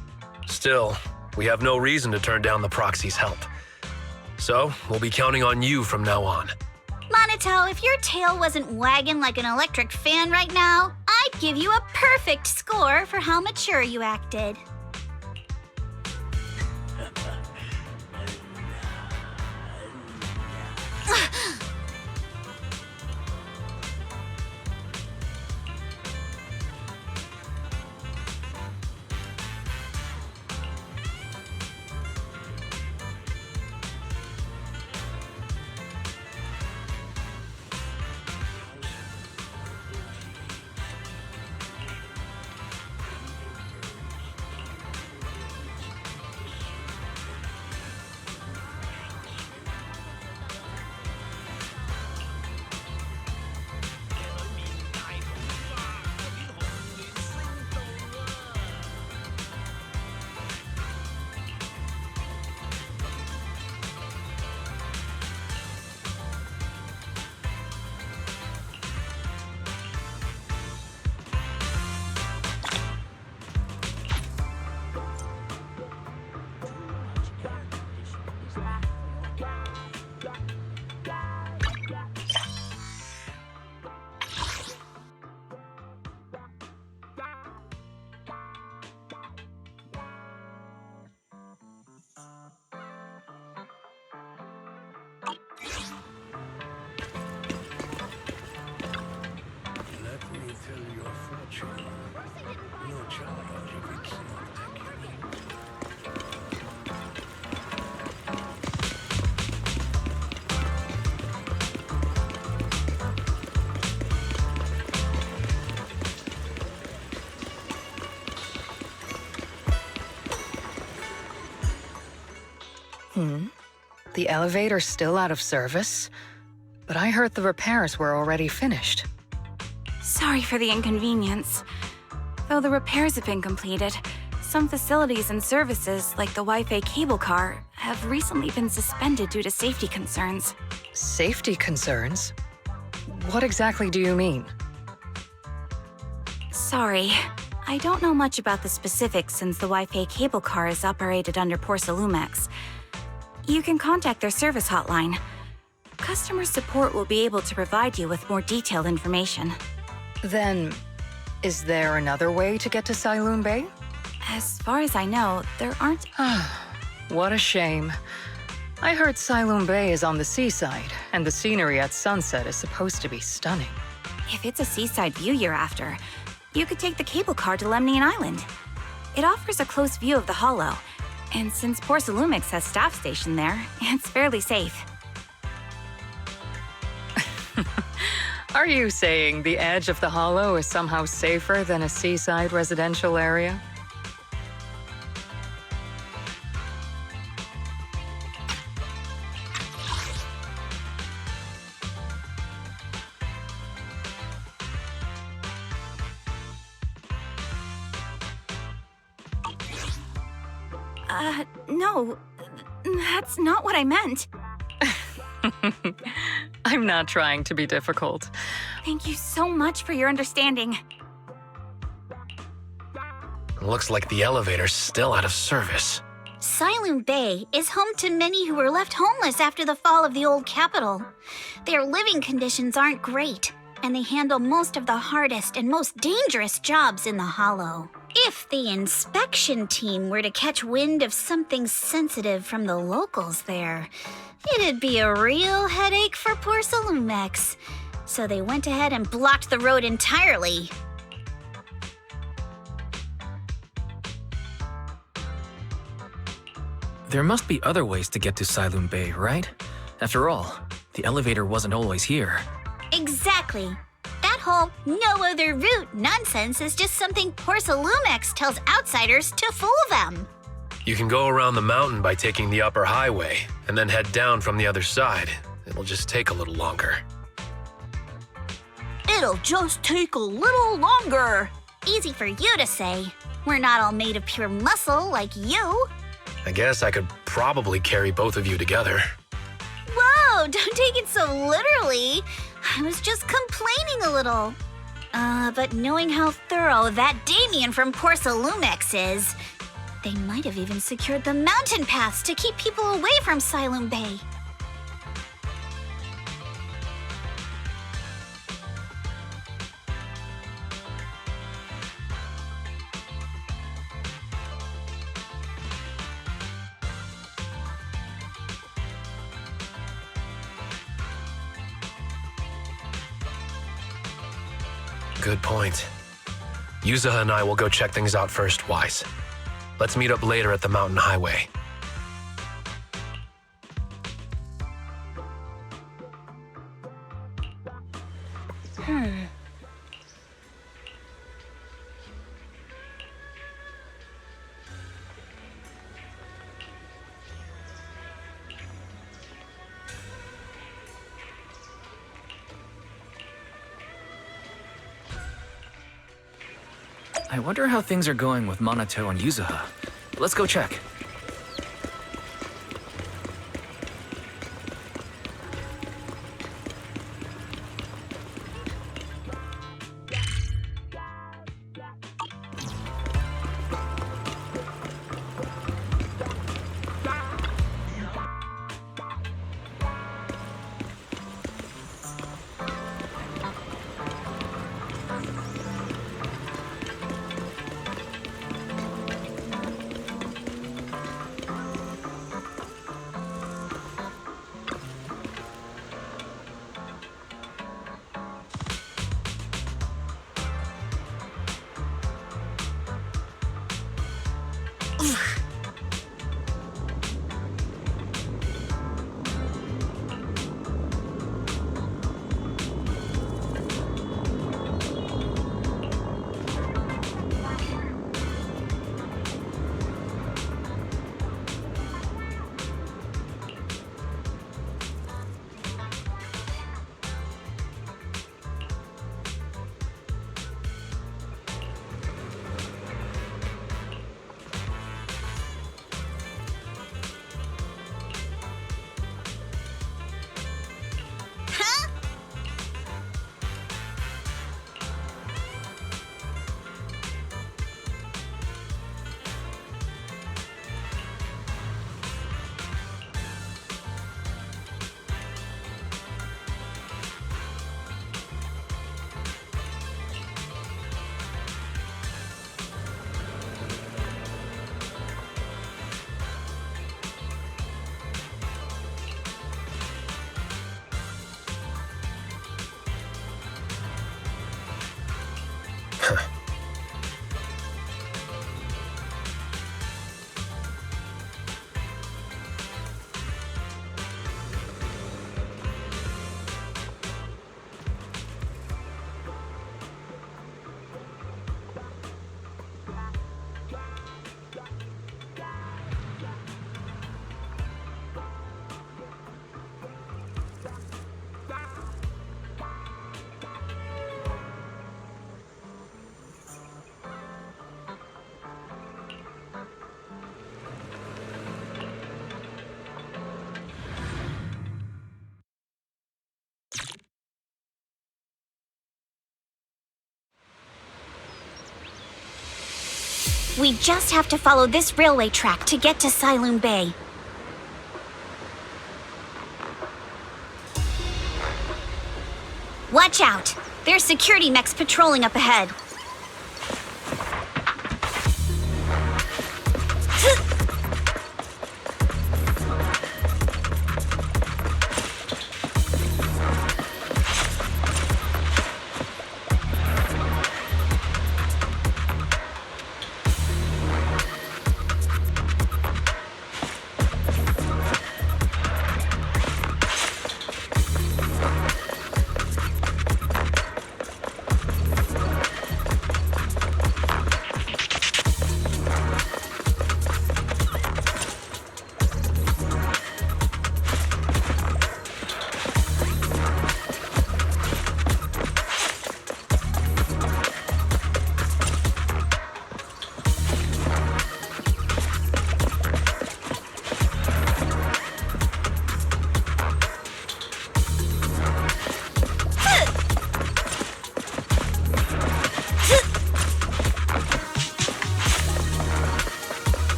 Still, we have no reason to turn down the proxy's help. So, we'll be counting on you from now on. Monito, if your tail wasn't wagging like an electric fan right now, I'd give you a perfect score for how mature you acted. The elevator's still out of service? But I heard the repairs were already finished. Sorry for the inconvenience. Though the repairs have been completed, some facilities and services, like the Wi-Fi cable car, have recently been suspended due to safety concerns. Safety concerns? What exactly do you mean? Sorry. I don't know much about the specifics since the Wi-Fi cable car is operated under Porcelumex. You can contact their service hotline. Customer support will be able to provide you with more detailed information. Then, is there another way to get to Siloon Bay? As far as I know, there aren't... What a shame. I heard Siloon Bay is on the seaside, and the scenery at sunset is supposed to be stunning. If it's a seaside view you're after, you could take the cable car to Lemnian Island. It offers a close view of the Hollow, and since Porcelumex has staff stationed there, it's fairly safe. Are you saying the edge of the Hollow is somehow safer than a seaside residential area? No, that's not what I meant. I'm not trying to be Thank you so much for your understanding. Looks like the elevator's still out of service. Siloon Bay is home to many who were left homeless after the fall of the old capital. Their living conditions aren't great, and they handle most of the hardest and most dangerous jobs in the Hollow. If the inspection team were to catch wind of something sensitive from the locals there, it'd be a real headache for poor Salumex. So they went ahead and blocked the road entirely. There must be other ways to get to Siloon Bay, right? After all, the elevator wasn't always here. Exactly. That whole no other route nonsense is just something poor Salumex tells outsiders to fool them. You can go around the mountain by taking the upper highway, and then head down from the other side. It'll just take a little longer. It'll just take a little longer. Easy for you to say. We're not all made of pure muscle like you. I guess I could probably carry both of you together. Whoa, don't take it so literally. I was just complaining a little. But knowing how thorough that Damien from poor Salumex is, they might have even secured the mountain paths to keep people away from Siloon Bay. Good point. Yuzaha and I will go check things out first, Wise. Let's meet up later at the mountain highway. I wonder how things are going with Monato and Yuzaha. Let's go check. We just have to follow this railway track to get to Siloon Bay. Watch out! There's security mechs patrolling up ahead.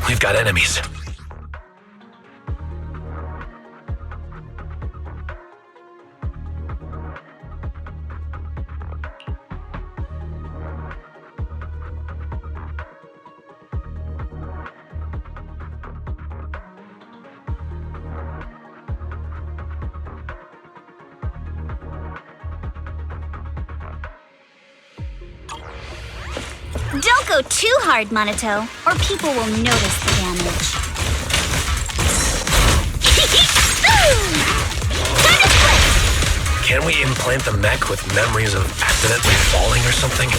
We've got enemies. Don't go too hard, Monato, or people will notice the damage. Can we implant the mech with memories of accidentally falling or something?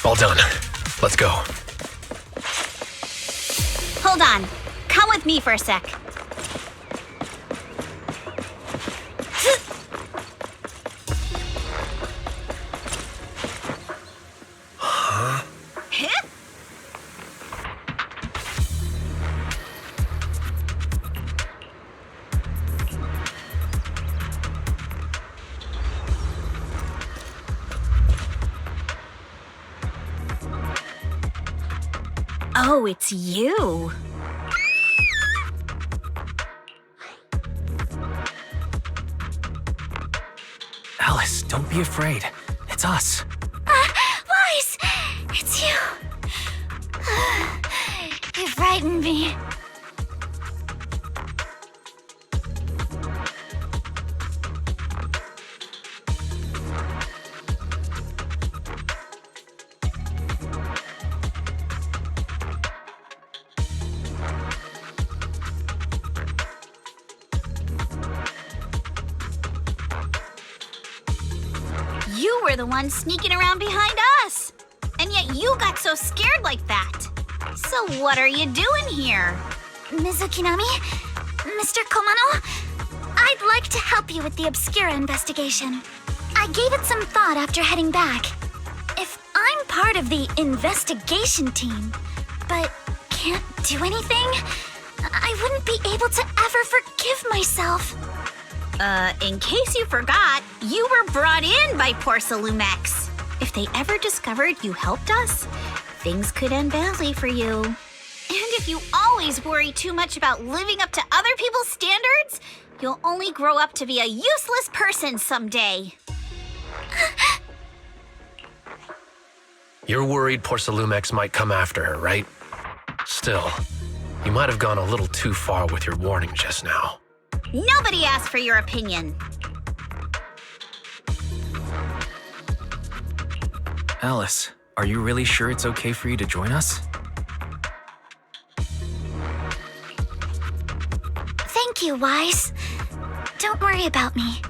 All done. Let's go. Hold on. Come with me for a sec. Oh, it's you. Alice, don't be afraid. It's us. Wise! It's you. You frightened me. You were the one sneaking around behind us. And yet you got so scared like that. So what are you doing here? Mizukinami? Mr. Komano? I'd like to help you with the Obscura investigation. I gave it some thought after heading back. If I'm part of the investigation team, but can't do anything, I wouldn't be able to ever forgive myself. In case you forgot, you were brought in by Porcelumex. If they ever discovered you helped us, things could end badly for you. And if you always worry too much about living up to other people's standards, you'll only grow up to be a useless person someday. You're worried Porcelumex might come after her, right? Still, you might have gone a little too far with your warning just now. Nobody asked for your opinion. Alice, are you really sure it's okay for you to join us? Thank you, Wise. Don't worry about me.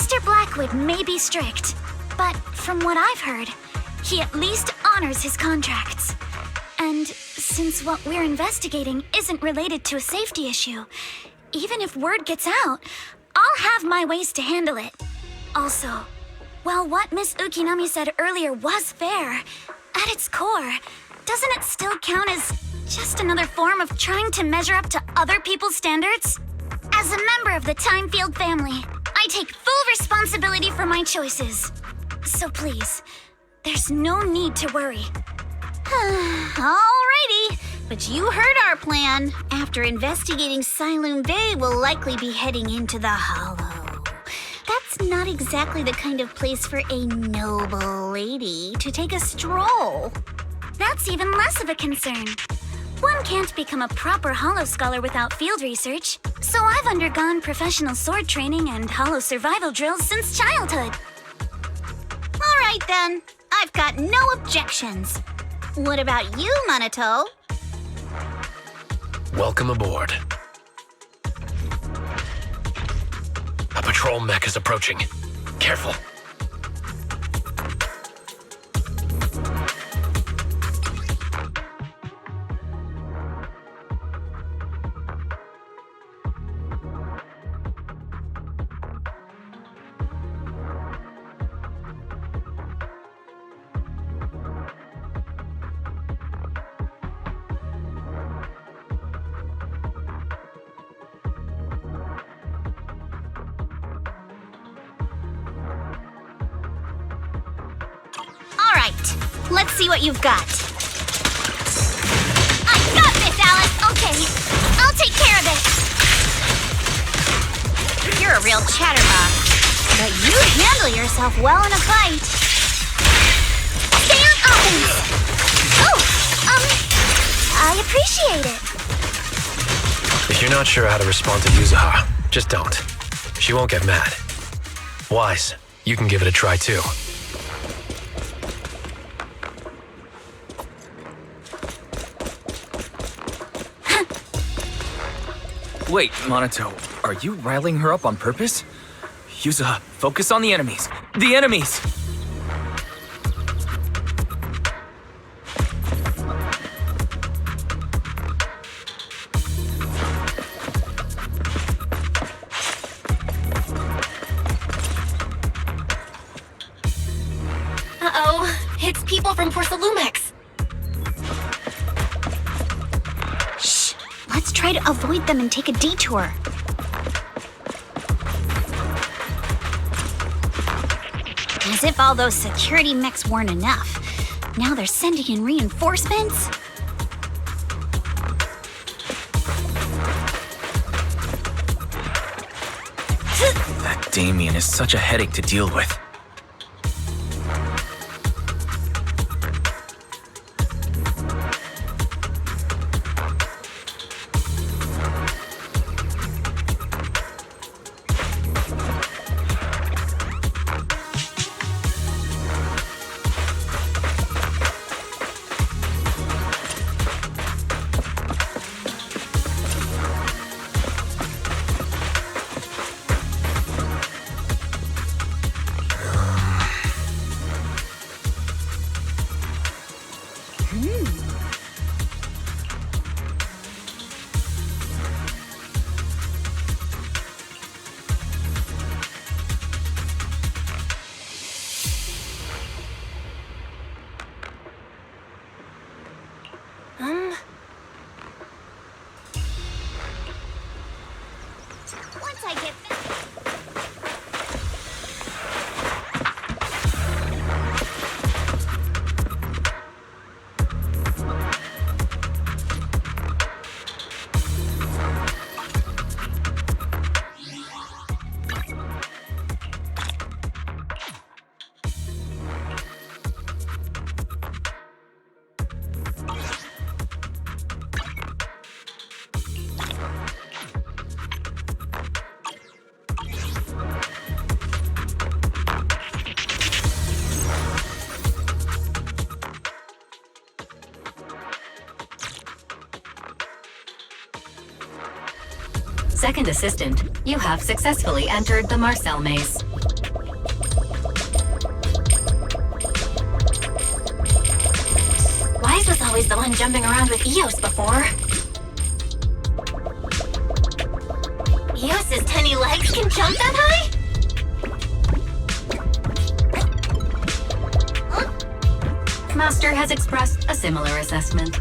Mr. Blackwood may be strict, but from what I've heard, he at least honors his contracts. And since what we're investigating isn't related to a safety issue, even if word gets out, I'll have my ways to handle it. Also, while what Miss Ukinami said earlier was fair, at its core, doesn't it still count as just another form of trying to measure up to other people's standards? As a member of the Timefield family, I take full responsibility for my choices. So please, there's no need to worry. Alrighty, but you heard our plan. After investigating Siloon Bay, we'll likely be heading into the Hollow. That's not exactly the kind of place for a noble lady to take a stroll. That's even less of a concern. One can't become a proper Hollow scholar without field research, so I've undergone professional sword training and Hollow survival drills since childhood. Alright then, I've got no objections. What about you, Minato? Welcome aboard. A patrol mech is approaching. Careful. Let's see what you've got. I got this, Alice! Okay, I'll take care of it. You're a real chatterbox, but you handle yourself well in a fight. Stay on offense! Oh, I appreciate it. If you're not sure how to respond to Yuzuha, just don't. She won't get mad. Wise, you can give it a try too. Wait, Minato, are you riling her up on purpose? Yuzuha, focus on the enemies. The enemies! Uh-oh, it's people from Porcelumex. Let's try to avoid them and take a detour. As if all those security mechs weren't enough. Now they're sending in reinforcements? That Damien is such a headache to deal with. Once I get this... Second assistant, you have successfully entered the Marcel maze. the one jumping around with Eos before. Eos's tiny legs can jump that high? Master has expressed a similar assessment.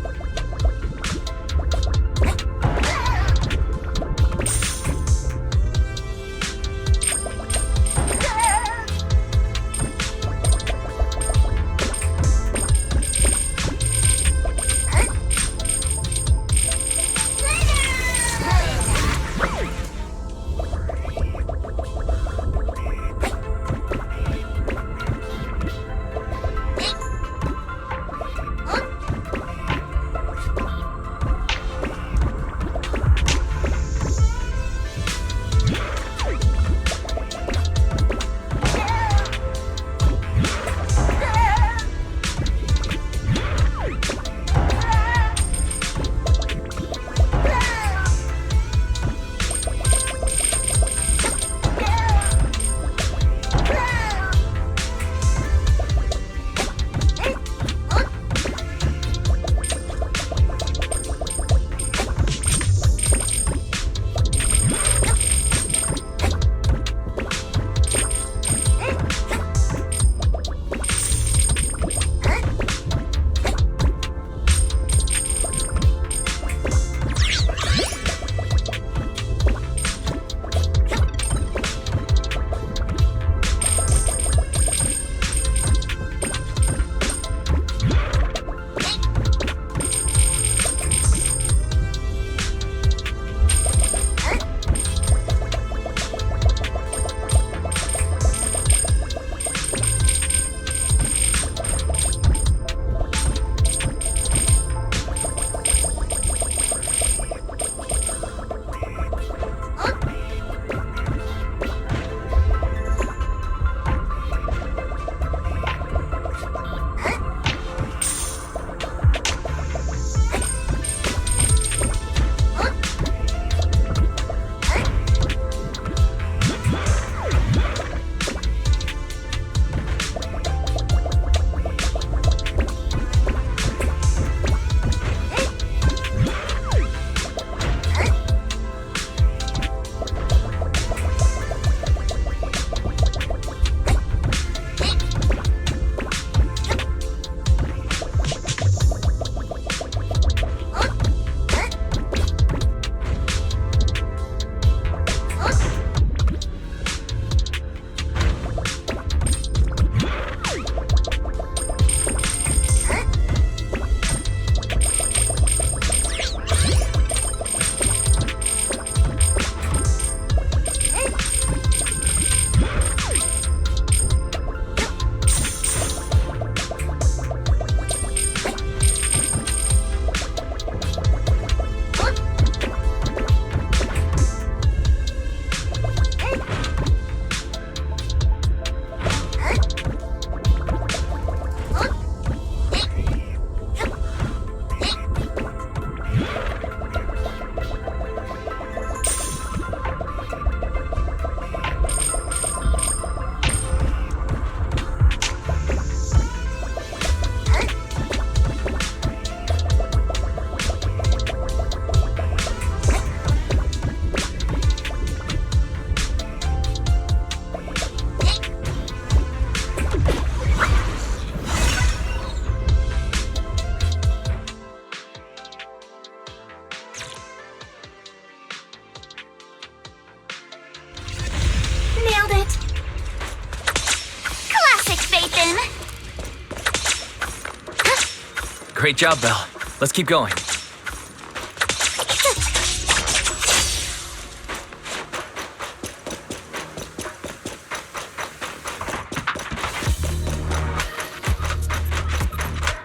Great job, Belle. Let's keep going.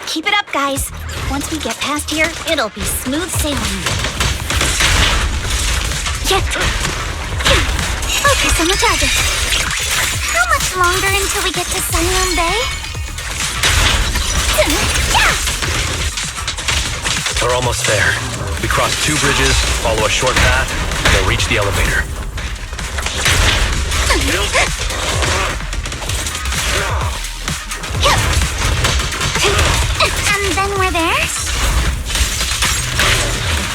Keep it up, guys. Once we get past here, it'll be smooth sailing. Focus on the target. How much longer until we get to Sunroom Bay? We're almost there. We cross 2 bridges, follow a short path, and then reach the elevator. And then we're there?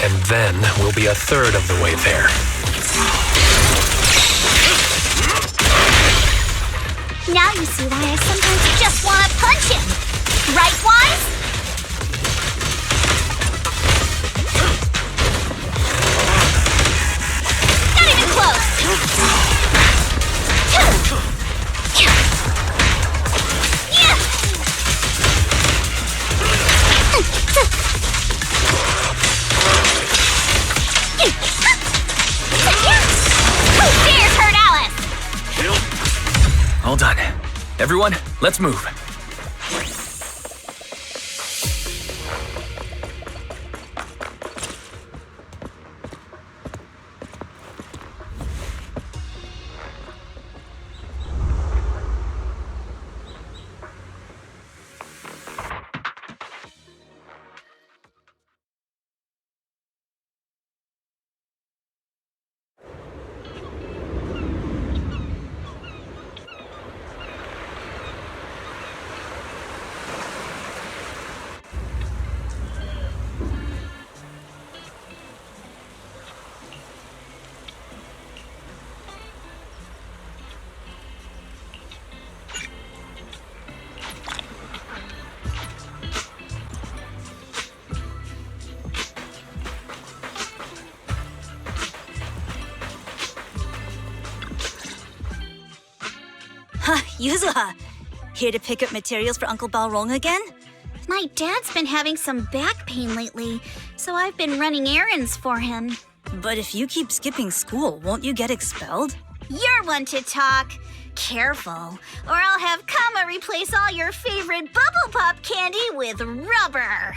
And then we'll be a third of the way there. Now you see why I sometimes just want to punch him. Right, Wise? Not even close. Who dares hurt Alice? All done. Everyone, let's move. Yuzuha, here to pick up materials for Uncle Balrong again? My dad's been having some back pain lately, so I've been running errands for him. But if you keep skipping school, won't you get expelled? You're one to talk. Careful, or I'll have Kama replace all your favorite Bubble Pop candy with rubber.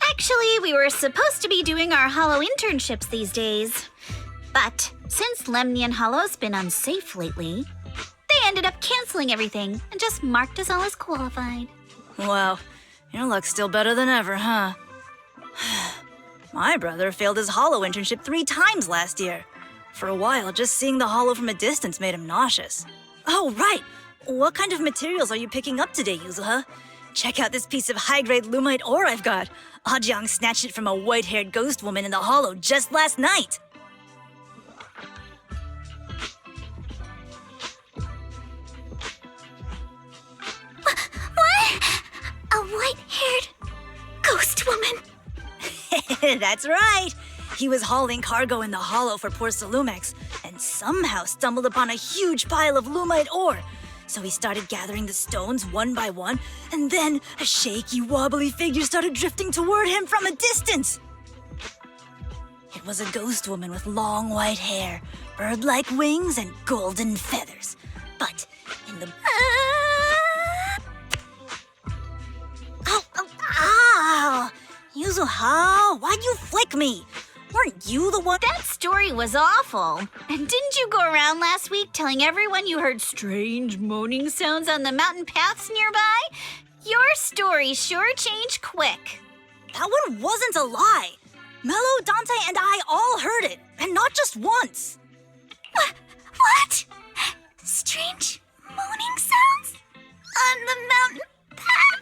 Actually, we were supposed to be doing our Hollow internships these days. But since Lemnian Hollow's been unsafe lately, they ended up canceling everything and just marked us all as qualified. Wow, your luck's still better than ever, huh? My brother failed his Hollow internship 3 times last year. For a while, just seeing the Hollow from a distance made him nauseous. Oh, right! What kind of materials are you picking up today, Yuzuha? Check out this piece of high-grade Lumite ore I've got. Ajang snatched it from a white-haired ghost woman in the Hollow just last night. A white-haired ghost woman? That's right! He was hauling cargo in the Hollow for poor Salumex, and somehow stumbled upon a huge pile of Lumite ore. So he started gathering the stones one by one, and then a shaky, wobbly figure started drifting toward him from a distance. It was a ghost woman with long white hair, bird-like wings, and golden feathers. But in the... Ow! Yuzuha, why'd you flick me? Weren't you the one? That story was awful. And didn't you go around last week telling everyone you heard strange moaning sounds on the mountain paths nearby? Your story sure changed quick. That one wasn't a lie. Mello, Dante, and I all heard it, and not just once. What? Strange moaning sounds? On the mountain path?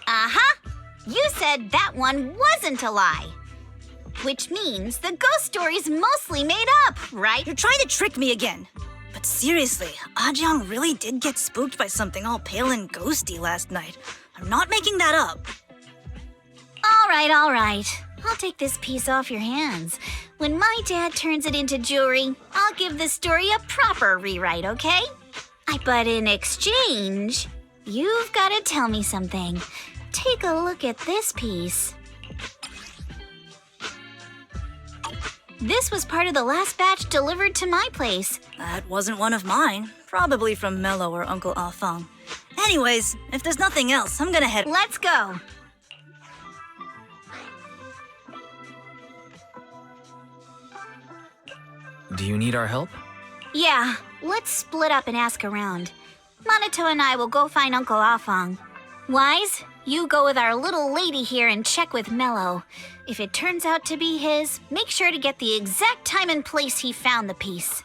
Uh-huh. You said that one wasn't a lie. Which means the ghost story's mostly made up, right? You're trying to trick me again. But seriously, Ajang really did get spooked by something all pale and ghosty last night. I'm not making that up. All right. I'll take this piece off your hands. When my dad turns it into jewelry, I'll give the story a proper rewrite, okay? But in exchange, you've got to tell me something. Take a look at this piece. This was part of the last batch delivered to my place. That wasn't one of mine. Probably from Mello or Uncle Afang. Anyways, if there's nothing else, I'm gonna head... Let's go. Do you need our help? Yeah, let's split up and ask around. Monato and I will go find Uncle Afang. Wise, you go with our little lady here and check with Mello. If it turns out to be his, make sure to get the exact time and place he found the piece.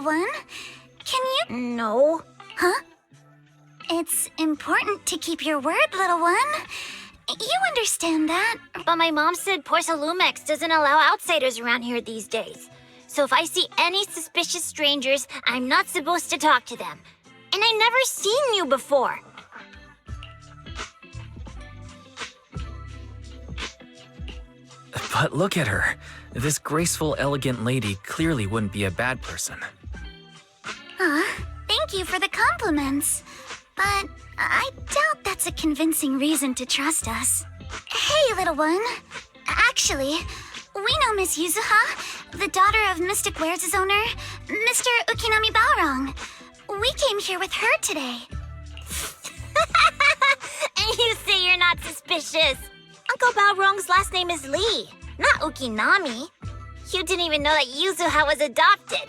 little one. Can you? No. Huh? It's important to keep your word, little one. You understand that. But my mom said Porcelumex doesn't allow outsiders around here these days. So if I see any suspicious strangers, I'm not supposed to talk to them. And I never seen you before. But look at her. This graceful, elegant lady clearly wouldn't be a bad person. Thank you for the compliments. But I doubt that's a convincing reason to trust us. Hey, little one. Actually, we know Miss Yuzuha, the daughter of Mystic Wares' owner, Mr. Ukinami Balrong. We came here with her today. And you say you're not suspicious. Uncle Balrong's last name is Lee, not Ukinami. You didn't even know that Yuzuha was adopted.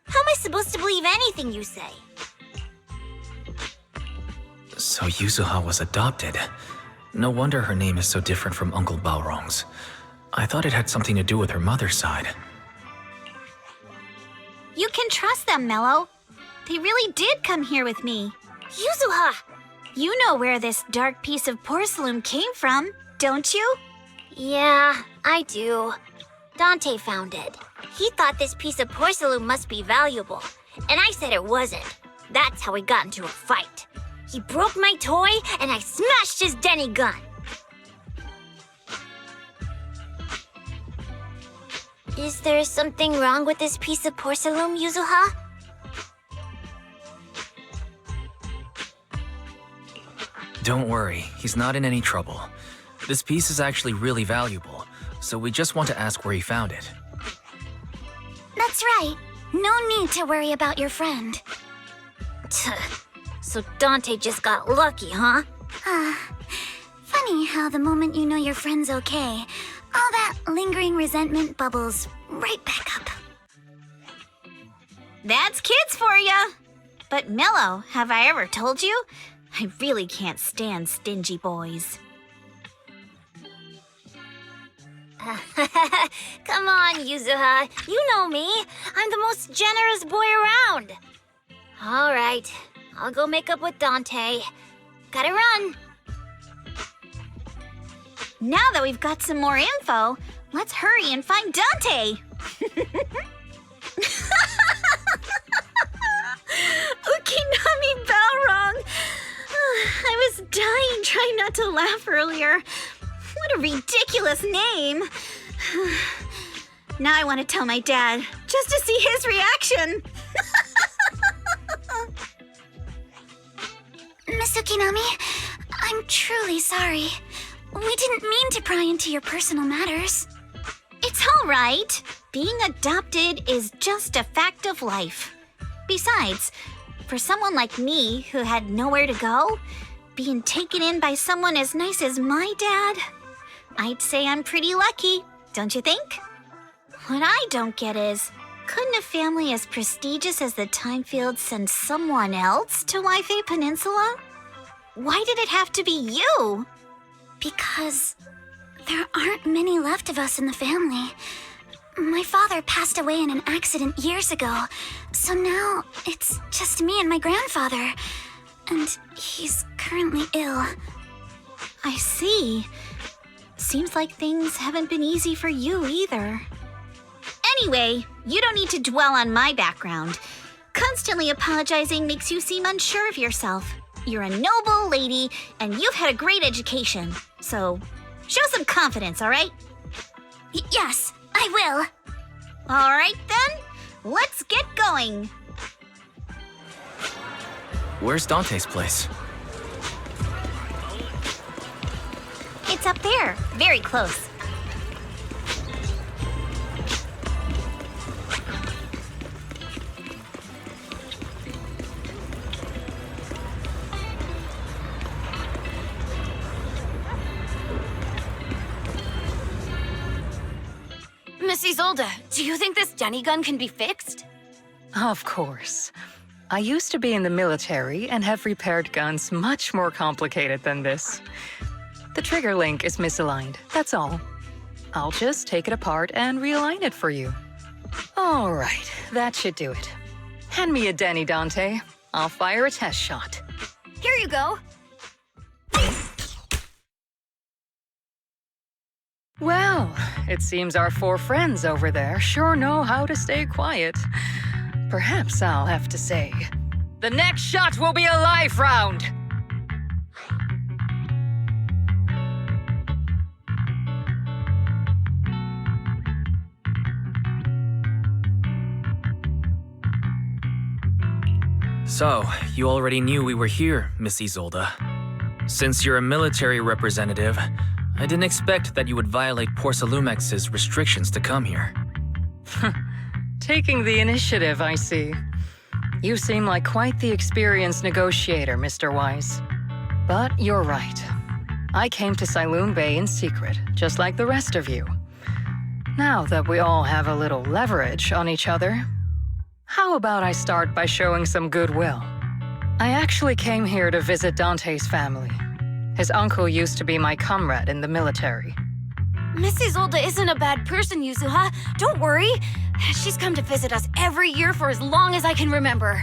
How am I supposed to believe anything you say? So Yuzuha was adopted. No wonder her name is so different from Uncle Balrong's. I thought it had something to do with her mother's side. You can trust them, Mello. They really did come here with me. Yuzuha! You know where this dark piece of porcelain came from, don't you? Yeah, I do. Dante found it. He thought this piece of porcelain must be valuable, and I said it wasn't. That's how we got into a fight. He broke my toy, and I smashed his Denny gun. Is there something wrong with this piece of porcelain, Yuzuha? Don't worry, he's not in any trouble. This piece is actually really valuable, so we just want to ask where he found it. That's right. No need to worry about your friend. So Dante just got lucky, huh? Funny how the moment you know your friend's okay, all that lingering resentment bubbles right back up. That's kids for ya! But Mello, have I ever told you? I really can't stand stingy boys. Come on, Yuzuha. You know me. I'm the most generous boy around. All right, I'll go make up with Dante. Gotta run. Now that we've got some more info, let's hurry and find Dante. Ukinami Balrong. I was dying trying not to laugh earlier. What a ridiculous name. Now I want to tell my dad, just to see his reaction. Miss Ukinami, I'm truly sorry. We didn't mean to pry into your personal matters. It's all right. Being adopted is just a fact of life. Besides, for someone like me who had nowhere to go, being taken in by someone as nice as my dad, I'd say I'm pretty lucky, don't you think? What I don't get is, couldn't a family as prestigious as the Timefields send someone else to Wi-Fi Peninsula? Why did it have to be you? Because there aren't many left of us in the family. My father passed away in an accident years ago, so now it's just me and my grandfather. And he's currently ill. I see. Seems like things haven't been easy for you either. Anyway, you don't need to dwell on my background. Constantly apologizing makes you seem unsure of yourself. You're a noble lady, and you've had a great education. So, show some confidence, all right? Yes, I will. All right, then. Let's get going. Where's Dante's place? It's up there, very close. Miss Isolde, do you think this Denny gun can be fixed? Of course. I used to be in the military and have repaired guns much more complicated than this. The trigger link is misaligned, that's all. I'll just take it apart and realign it for you. All right, that should do it. Hand me a Denny, Dante. I'll fire a test shot. Here you go. Well, it seems our 4 friends over there sure know how to stay quiet. Perhaps I'll have to say, the next shot will be a life round! So, you already knew we were here, Miss Isolde. Since you're a military representative, I didn't expect that you would violate Porcelumex's restrictions to come here. Taking the initiative, I see. You seem like quite the experienced negotiator, Mr. Wise. But you're right. I came to Siloon Bay in secret, just like the rest of you. Now that we all have a little leverage on each other, how about I start by showing some goodwill? I actually came here to visit Dante's family. His uncle used to be my comrade in the military. Miss Isolde isn't a bad person, Yuzuha. Don't worry. She's come to visit us every year for as long as I can remember.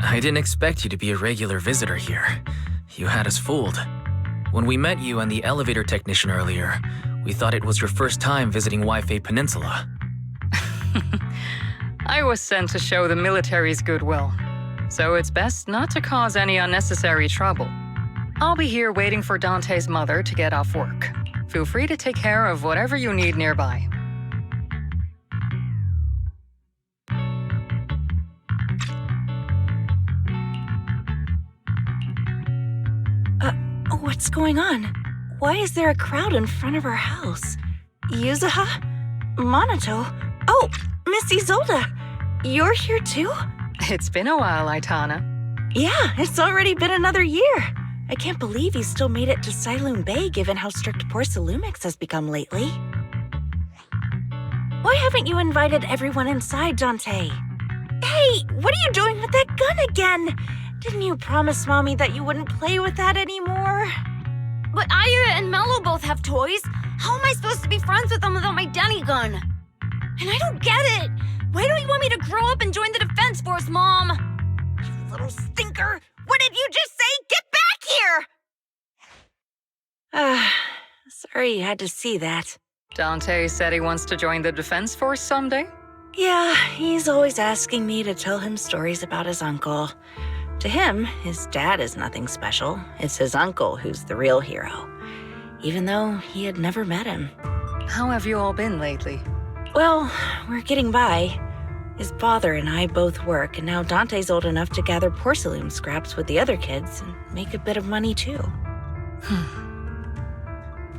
I didn't expect you to be a regular visitor here. You had us fooled. When we met you and the elevator technician earlier, we thought it was your first time visiting Waifei Peninsula. I was sent to show the military's goodwill, so it's best not to cause any unnecessary trouble. I'll be here waiting for Dante's mother to get off work. Feel free to take care of whatever you need nearby. What's going on? Why is there a crowd in front of our house? Yuzuha? Monato? Oh, Miss Isolde! You're here too? It's been a while, Aitana. Yeah, it's already been another year. I can't believe you still made it to Siloon Bay given how strict Porcelumix has become lately. Why haven't you invited everyone inside, Dante? Hey, what are you doing with that gun again? Didn't you promise Mommy that you wouldn't play with that anymore? But Aya and Mello both have toys. How am I supposed to be friends with them without my Denny gun? And I don't get it. Why don't you want me to grow up and join the Defense Force, Mom? You little stinker! What did you just say? Get back here! Sorry you had to see that. Dante said he wants to join the Defense Force someday? Yeah, he's always asking me to tell him stories about his uncle. To him, his dad is nothing special. It's his uncle who's the real hero, even though he had never met him. How have you all been lately? Well, we're getting by. His father and I both work, and now Dante's old enough to gather porcelain scraps with the other kids and make a bit of money too.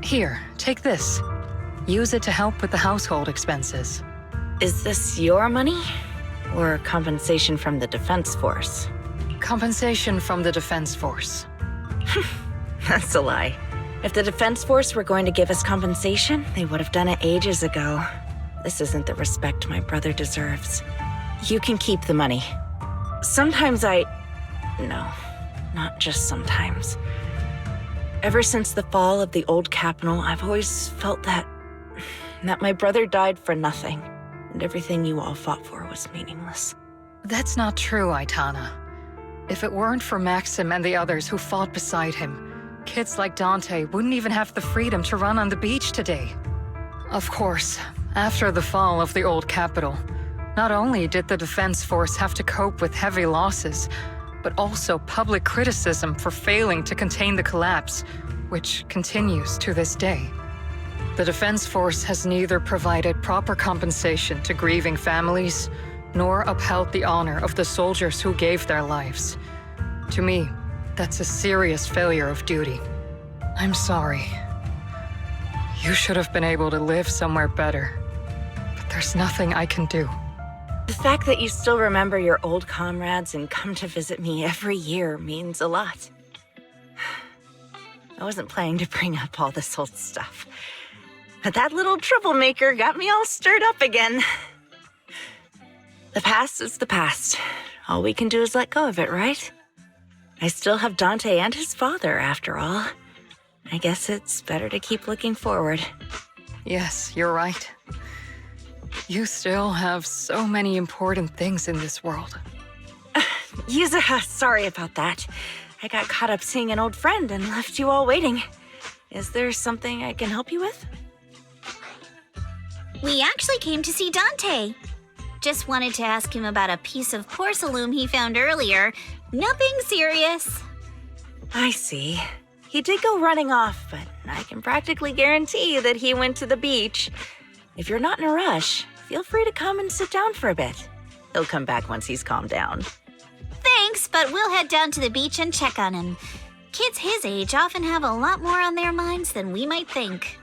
Here, take this. Use it to help with the household expenses. Is this your money? Or compensation from the Defense Force? Compensation from the Defense Force. That's a lie. If the Defense Force were going to give us compensation, they would have done it ages ago. This isn't the respect my brother deserves. You can keep the money. Sometimes No, not just sometimes. Ever since the fall of the old capital, I've always felt that my brother died for nothing, and everything you all fought for was meaningless. That's not true, Aitana. If it weren't for Maxim and the others who fought beside him, kids like Dante wouldn't even have the freedom to run on the beach today. Of course, after the fall of the old capital, not only did the Defense Force have to cope with heavy losses, but also public criticism for failing to contain the collapse, which continues to this day. The Defense Force has neither provided proper compensation to grieving families, nor upheld the honor of the soldiers who gave their lives. To me, that's a serious failure of duty. I'm sorry. You should have been able to live somewhere better, but there's nothing I can do. The fact that you still remember your old comrades and come to visit me every year means a lot. I wasn't planning to bring up all this old stuff, but that little troublemaker got me all stirred up again. The past is the past. All we can do is let go of it, right? I still have Dante and his father, after all. I guess it's better to keep looking forward. Yes, you're right. You still have so many important things in this world. Yuzuha, sorry about that. I got caught up seeing an old friend and left you all waiting. Is there something I can help you with? We actually came to see Dante. Just wanted to ask him about a piece of porcelain he found earlier. Nothing serious. I see. He did go running off, but I can practically guarantee that he went to the beach. If you're not in a rush, feel free to come and sit down for a bit. He'll come back once he's calmed down. Thanks, but we'll head down to the beach and check on him. Kids his age often have a lot more on their minds than we might think.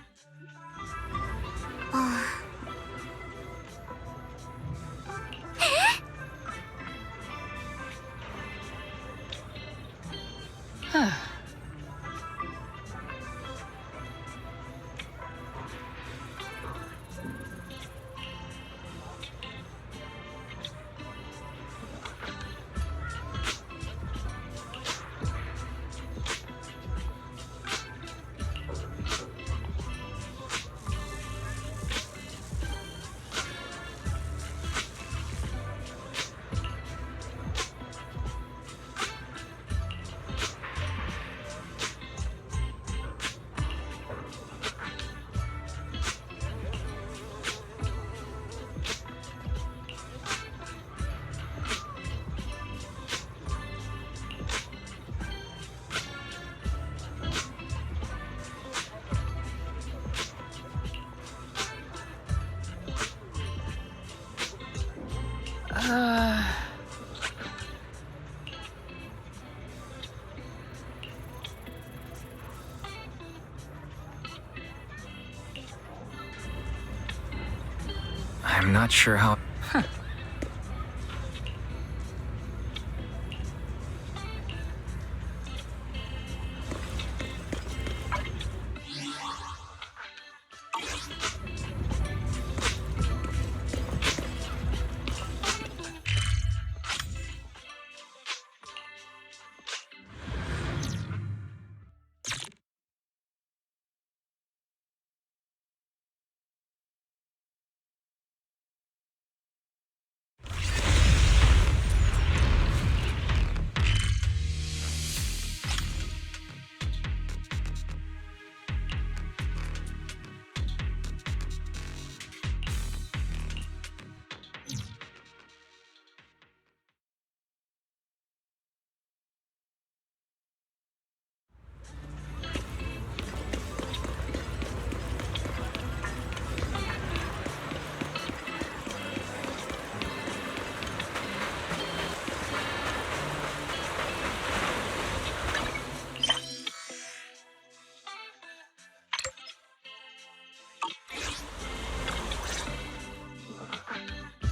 I'm not sure how...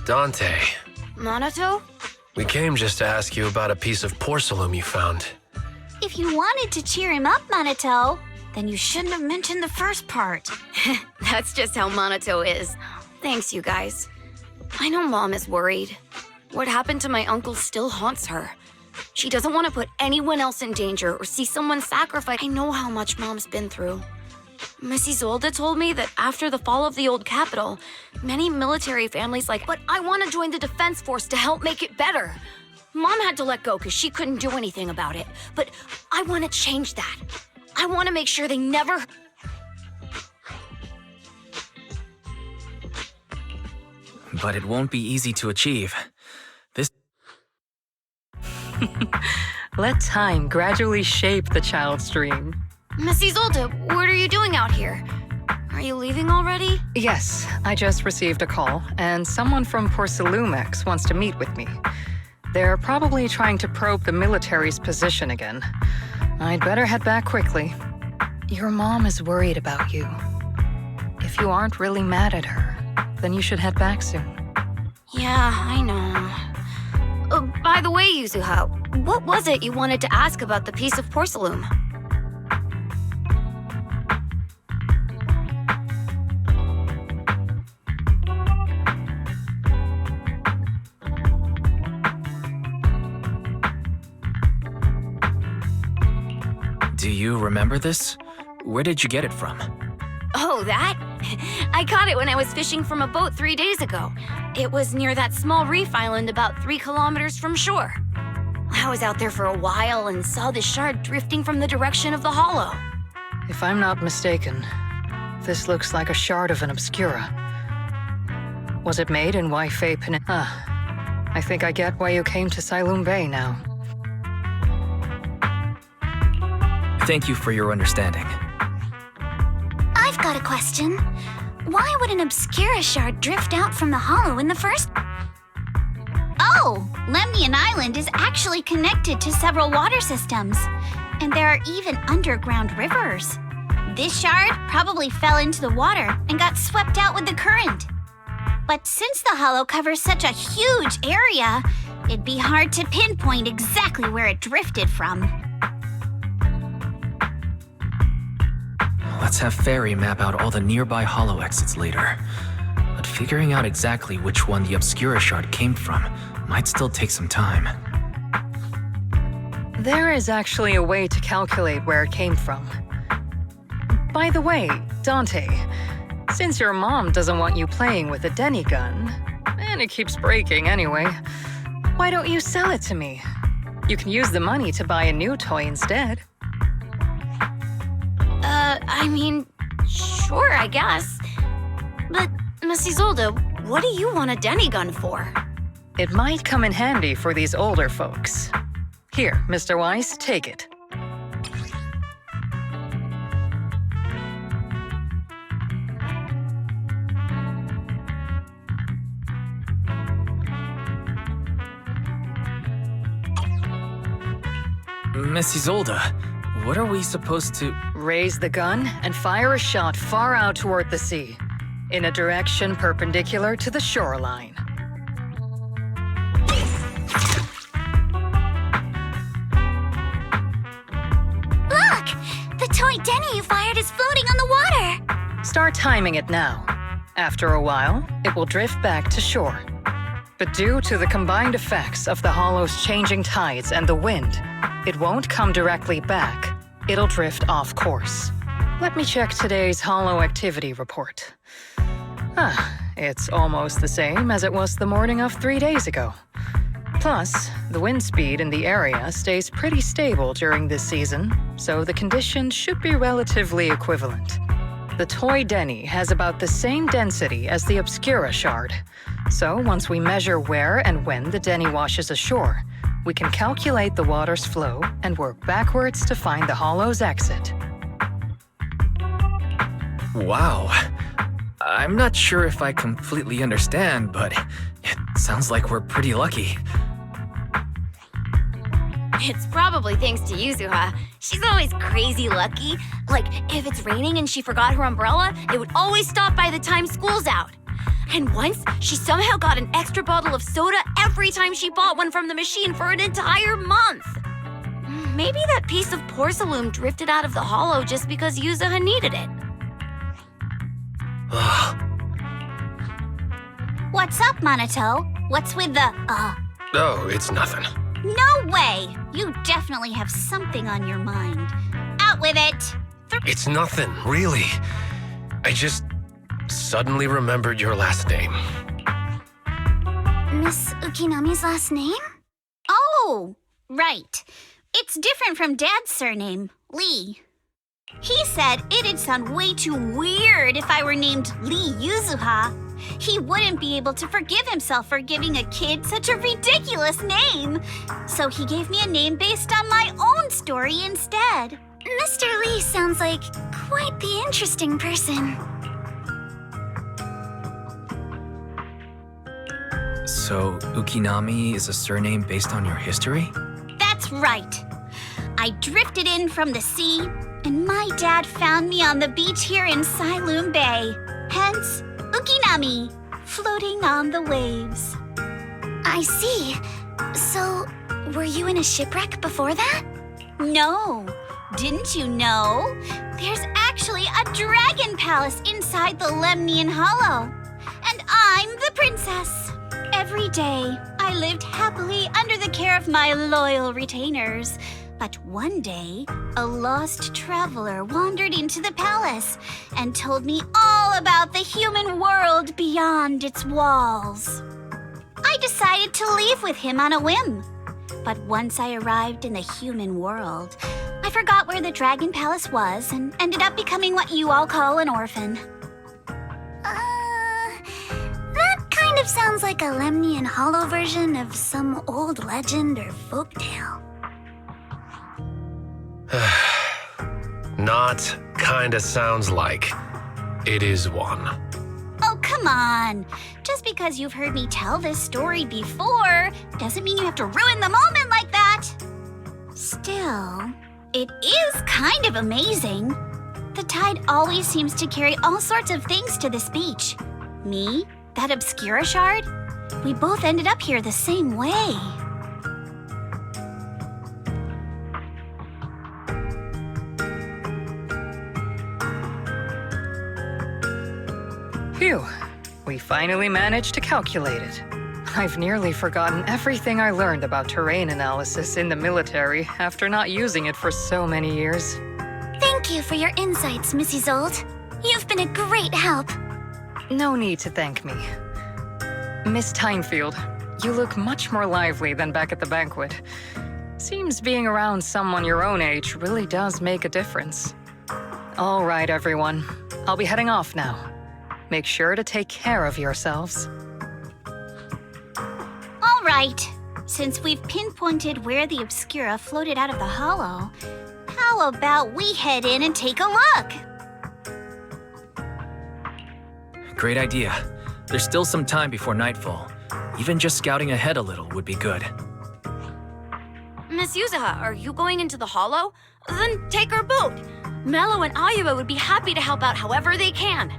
Dante, Minato? we came just to ask you about a piece of porcelain you found. If you wanted to cheer him up, Minato, then you shouldn't have mentioned the first part. That's just how Minato is. Thanks, you guys. I know Mom is worried. What happened to my uncle still haunts her. She doesn't want to put anyone else in danger or see someone sacrificed. I know how much Mom's been through. Miss Isolde told me that after the fall of the old capital, many military families but I want to join the defense force to help make it better. Mom had to let go because she couldn't do anything about it, but I want to change that. I want to make sure they never... But it won't be easy to achieve. This... Let time gradually shape the child's dream. Miss Isolde, what are you doing out here? Are you leaving already? Yes, I just received a call, and someone from Porcelumex wants to meet with me. They're probably trying to probe the military's position again. I'd better head back quickly. Your mom is worried about you. If you aren't really mad at her, then you should head back soon. Yeah, I know. By the way, Yuzuha, what was it you wanted to ask about the piece of porcelain? Do you remember this? Where did you get it from? Oh, that? I caught it when I was fishing from a boat 3 days ago. It was near that small reef island about 3 kilometers from shore. I was out there for a while and saw the shard drifting from the direction of the hollow. If I'm not mistaken, this looks like a shard of an Obscura. Was it made in Waifei Peninsula? I think I get why you came to Siloam Bay now. Thank you for your understanding. I've got a question. Why would an Obscura shard drift out from the hollow in the first? Oh, Lemnian Island is actually connected to several water systems, and there are even underground rivers. This shard probably fell into the water and got swept out with the current. But since the hollow covers such a huge area, it'd be hard to pinpoint exactly where it drifted from. Let's have Fairy map out all the nearby hollow exits later. But figuring out exactly which one the Obscura shard came from might still take some time. There is actually a way to calculate where it came from. By the way, Dante, since your mom doesn't want you playing with a Denny gun, and it keeps breaking anyway, why don't you sell it to me? You can use the money to buy a new toy instead. I mean, sure, I guess. But, Miss Isolde, what do you want a Denny gun for? It might come in handy for these older folks. Here, Mr. Weiss, take it. Miss Isolde, what are we supposed to— Raise the gun and fire a shot far out toward the sea, in a direction perpendicular to the shoreline. Look! The toy Denny you fired is floating on the water! Start timing it now. After a while, it will drift back to shore. But due to the combined effects of the hollow's changing tides and the wind, it won't come directly back. It'll drift off course. Let me check today's hollow activity report. It's almost the same as it was the morning of 3 days ago. Plus, the wind speed in the area stays pretty stable during this season, so the conditions should be relatively equivalent. The toy Denny has about the same density as the Obscura shard. So once we measure where and when the Denny washes ashore, we can calculate the water's flow and work backwards to find the hollow's exit. Wow. I'm not sure if I completely understand, but it sounds like we're pretty lucky. It's probably thanks to Yuzuha. She's always crazy lucky. Like, if it's raining and she forgot her umbrella, it would always stop by the time school's out. And once, she somehow got an extra bottle of soda every time she bought one from the machine for an entire month. Maybe that piece of porcelain drifted out of the hollow just because Yuzuha needed it. What's up, Monato? What's with the, Oh, it's nothing. No way! You definitely have something on your mind. Out with it! It's nothing, really. I just suddenly remembered your last name. Miss Ukinami's last name? Oh, right. It's different from Dad's surname, Lee. He said it'd sound way too weird if I were named Lee Yuzuha. He wouldn't be able to forgive himself for giving a kid such a ridiculous name. So he gave me a name based on my own story instead. Mr. Lee sounds like quite the interesting person. So, Ukinami is a surname based on your history? That's right. I drifted in from the sea, and my dad found me on the beach here in Siloam Bay. Hence, Ukinami, floating on the waves. I see. So, were you in a shipwreck before that? No. Didn't you know? There's actually a dragon palace inside the Lemnian Hollow. And I'm the princess. Every day, I lived happily under the care of my loyal retainers. But one day, a lost traveler wandered into the palace and told me all about the human world beyond its walls. I decided to leave with him on a whim. But once I arrived in the human world, I forgot where the Dragon Palace was and ended up becoming what you all call an orphan. That kind of sounds like a Lemnian Hollow version of some old legend or folktale. Not kinda sounds like. It is one. Oh, come on. Just because you've heard me tell this story before doesn't mean you have to ruin the moment like that. Still, it is kind of amazing. The tide always seems to carry all sorts of things to this beach. Me, that Obscura shard, we both ended up here the same way. Phew, we finally managed to calculate it. I've nearly forgotten everything I learned about terrain analysis in the military after not using it for so many years. Thank you for your insights, Mrs. Old. You've been a great help. No need to thank me. Miss Tynefield, you look much more lively than back at the banquet. Seems being around someone your own age really does make a difference. All right, everyone. I'll be heading off now. Make sure to take care of yourselves. All right. Since we've pinpointed where the Obscura floated out of the hollow, how about we head in and take a look? Great idea. There's still some time before nightfall. Even just scouting ahead a little would be good. Miss Yuzaha, are you going into the hollow? Then take our boat. Mello and Ayuba would be happy to help out however they can.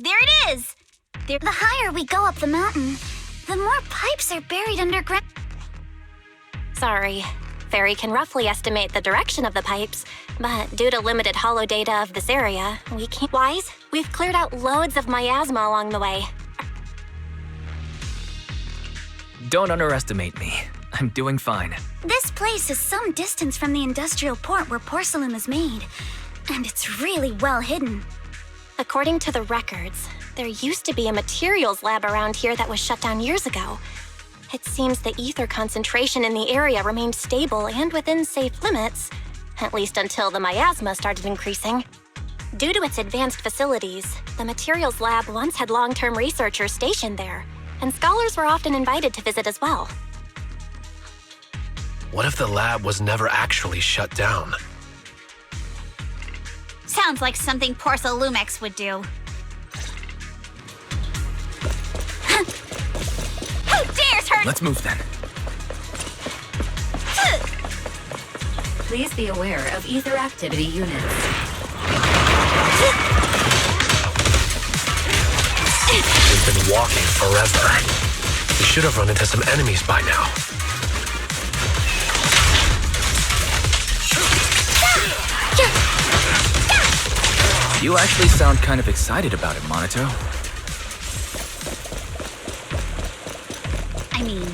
There it is! The higher we go up the mountain, the more pipes are buried underground. Sorry. Fairy can roughly estimate the direction of the pipes, but due to limited hollow data of this area, we can't. Wise, we've cleared out loads of miasma along the way. Don't underestimate me. I'm doing fine. This place is some distance from the industrial port where porcelain is made, and it's really well hidden. According to the records, there used to be a materials lab around here that was shut down years ago. It seems the ether concentration in the area remained stable and within safe limits, at least until the miasma started increasing. Due to its advanced facilities, the materials lab once had long-term researchers stationed there, and scholars were often invited to visit as well. What if the lab was never actually shut down? Sounds like something Porcelalumex would do. Who dares hurt? Let's move then. Please be aware of ether activity units. We've been walking forever. We should have run into some enemies by now. You actually sound kind of excited about it, Monito. I mean,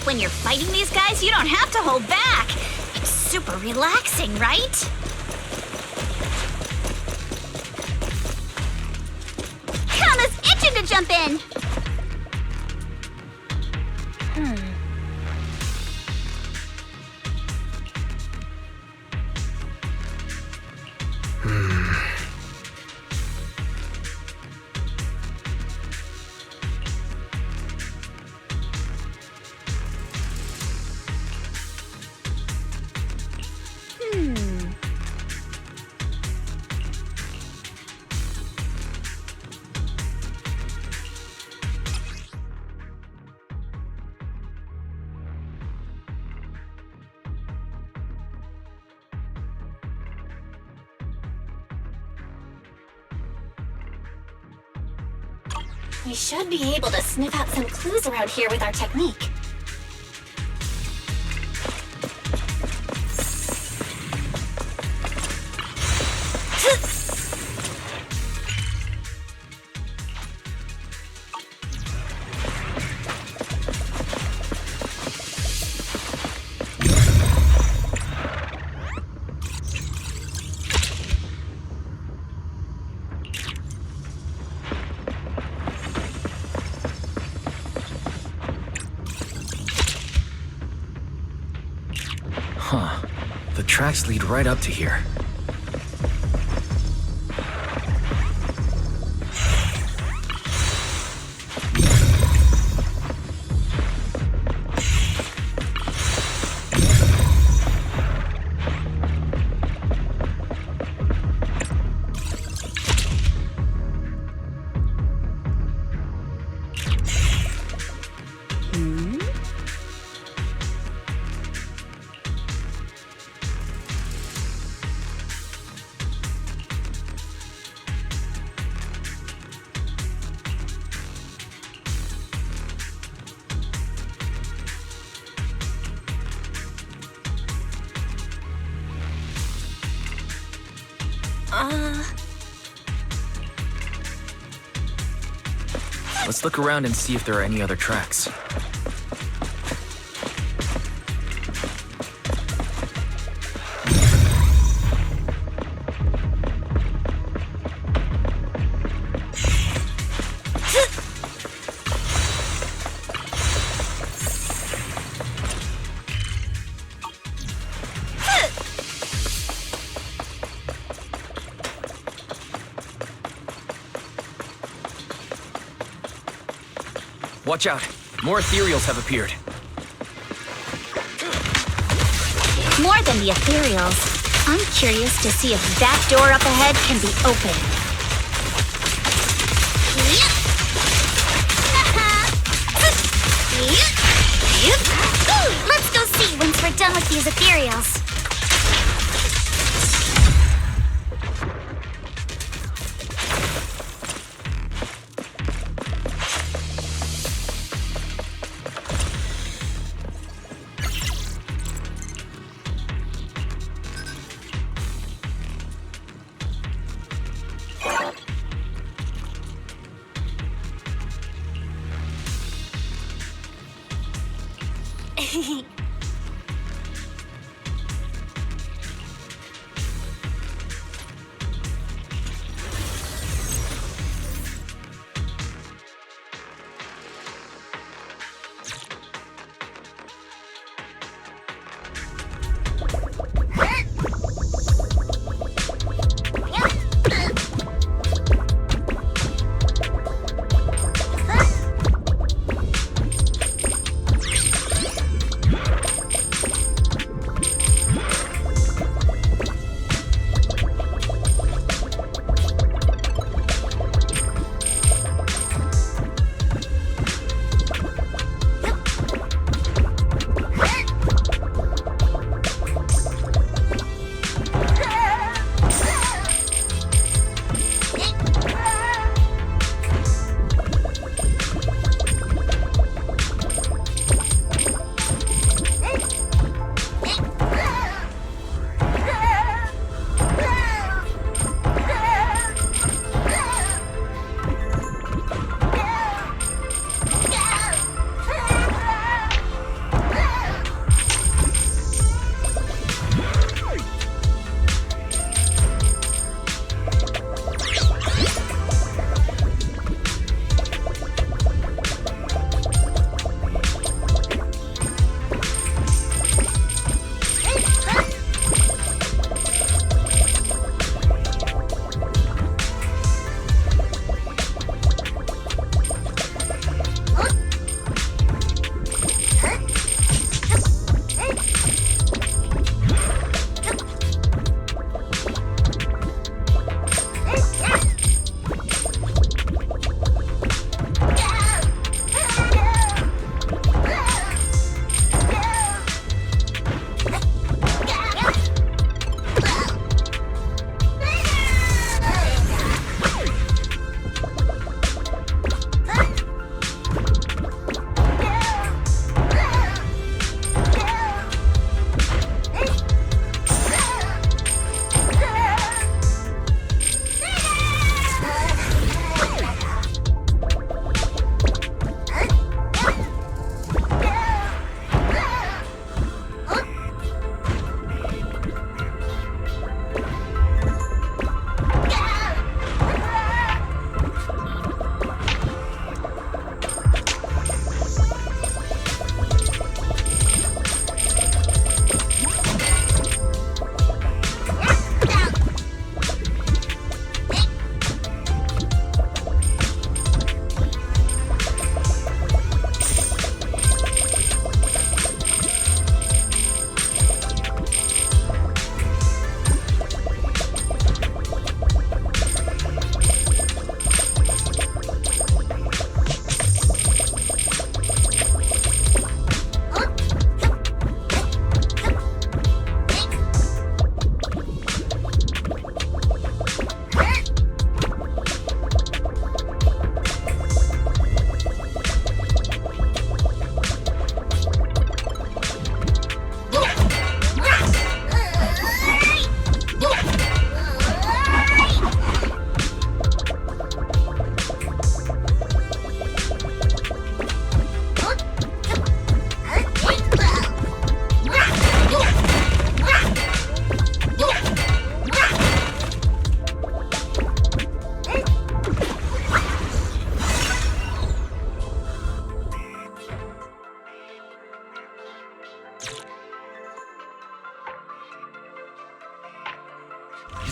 when you're fighting these guys, you don't have to hold back. It's super relaxing, right? Kama's itching to jump in! We should be able to sniff out some clues around here with our technique. Huh. The tracks lead right up to here. Let's look around and see if there are any other tracks. Watch out! More ethereals have appeared. More than the ethereals, I'm curious to see if that door up ahead can be opened. Let's go see once we're done with these ethereals.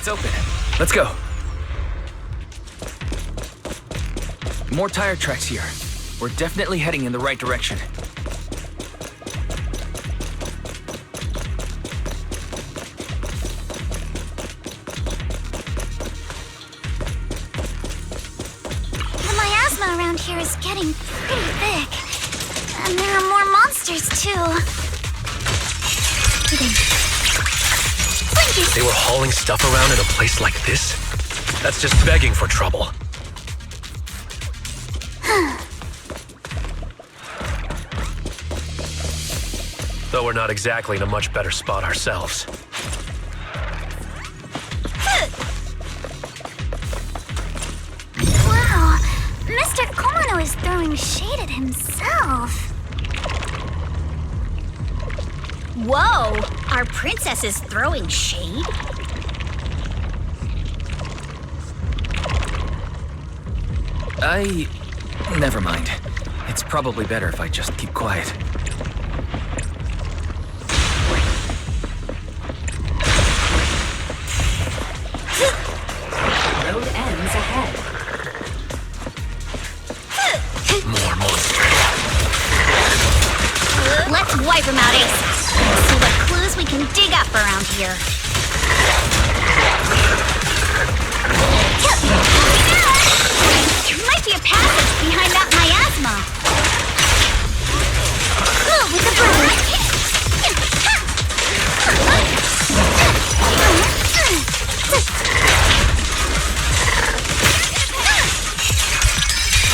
It's open. Let's go. More tire tracks here. We're definitely heading in the right direction. The miasma around here is getting pretty thick. And there are more monsters, too. They were hauling stuff around in a place like this? That's just begging for trouble. Though we're not exactly in a much better spot ourselves. Wow, Mr. Kono is throwing shade at himself. Whoa! Our princess is throwing shade? Never mind. It's probably better if I just keep quiet. Road ends ahead. More monsters. Let's wipe them out ASAP. See what clues we can dig up around here. There might be a passage behind that miasma. Move with the bird.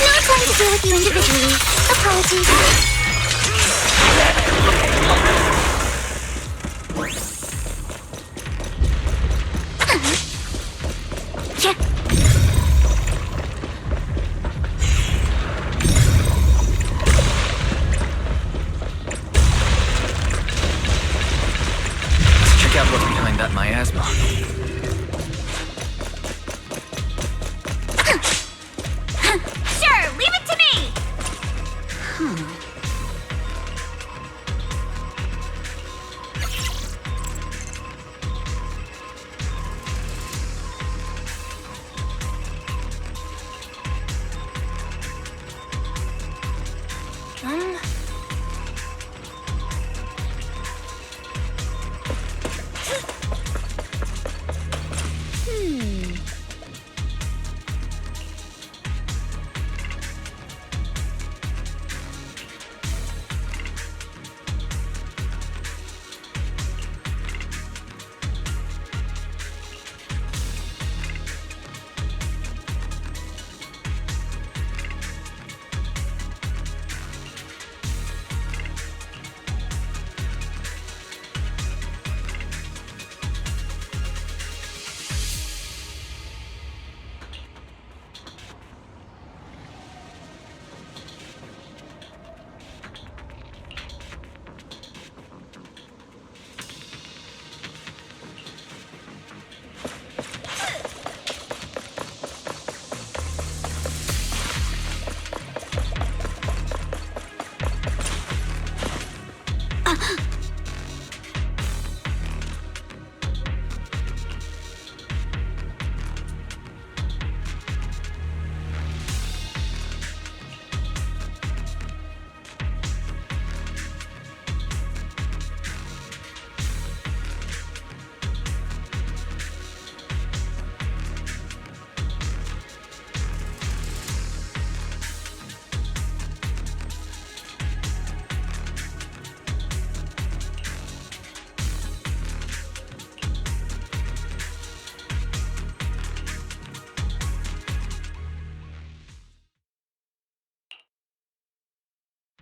No time to deal with you individually. Apologies. Check out what's behind that miasma. Sure, leave it to me!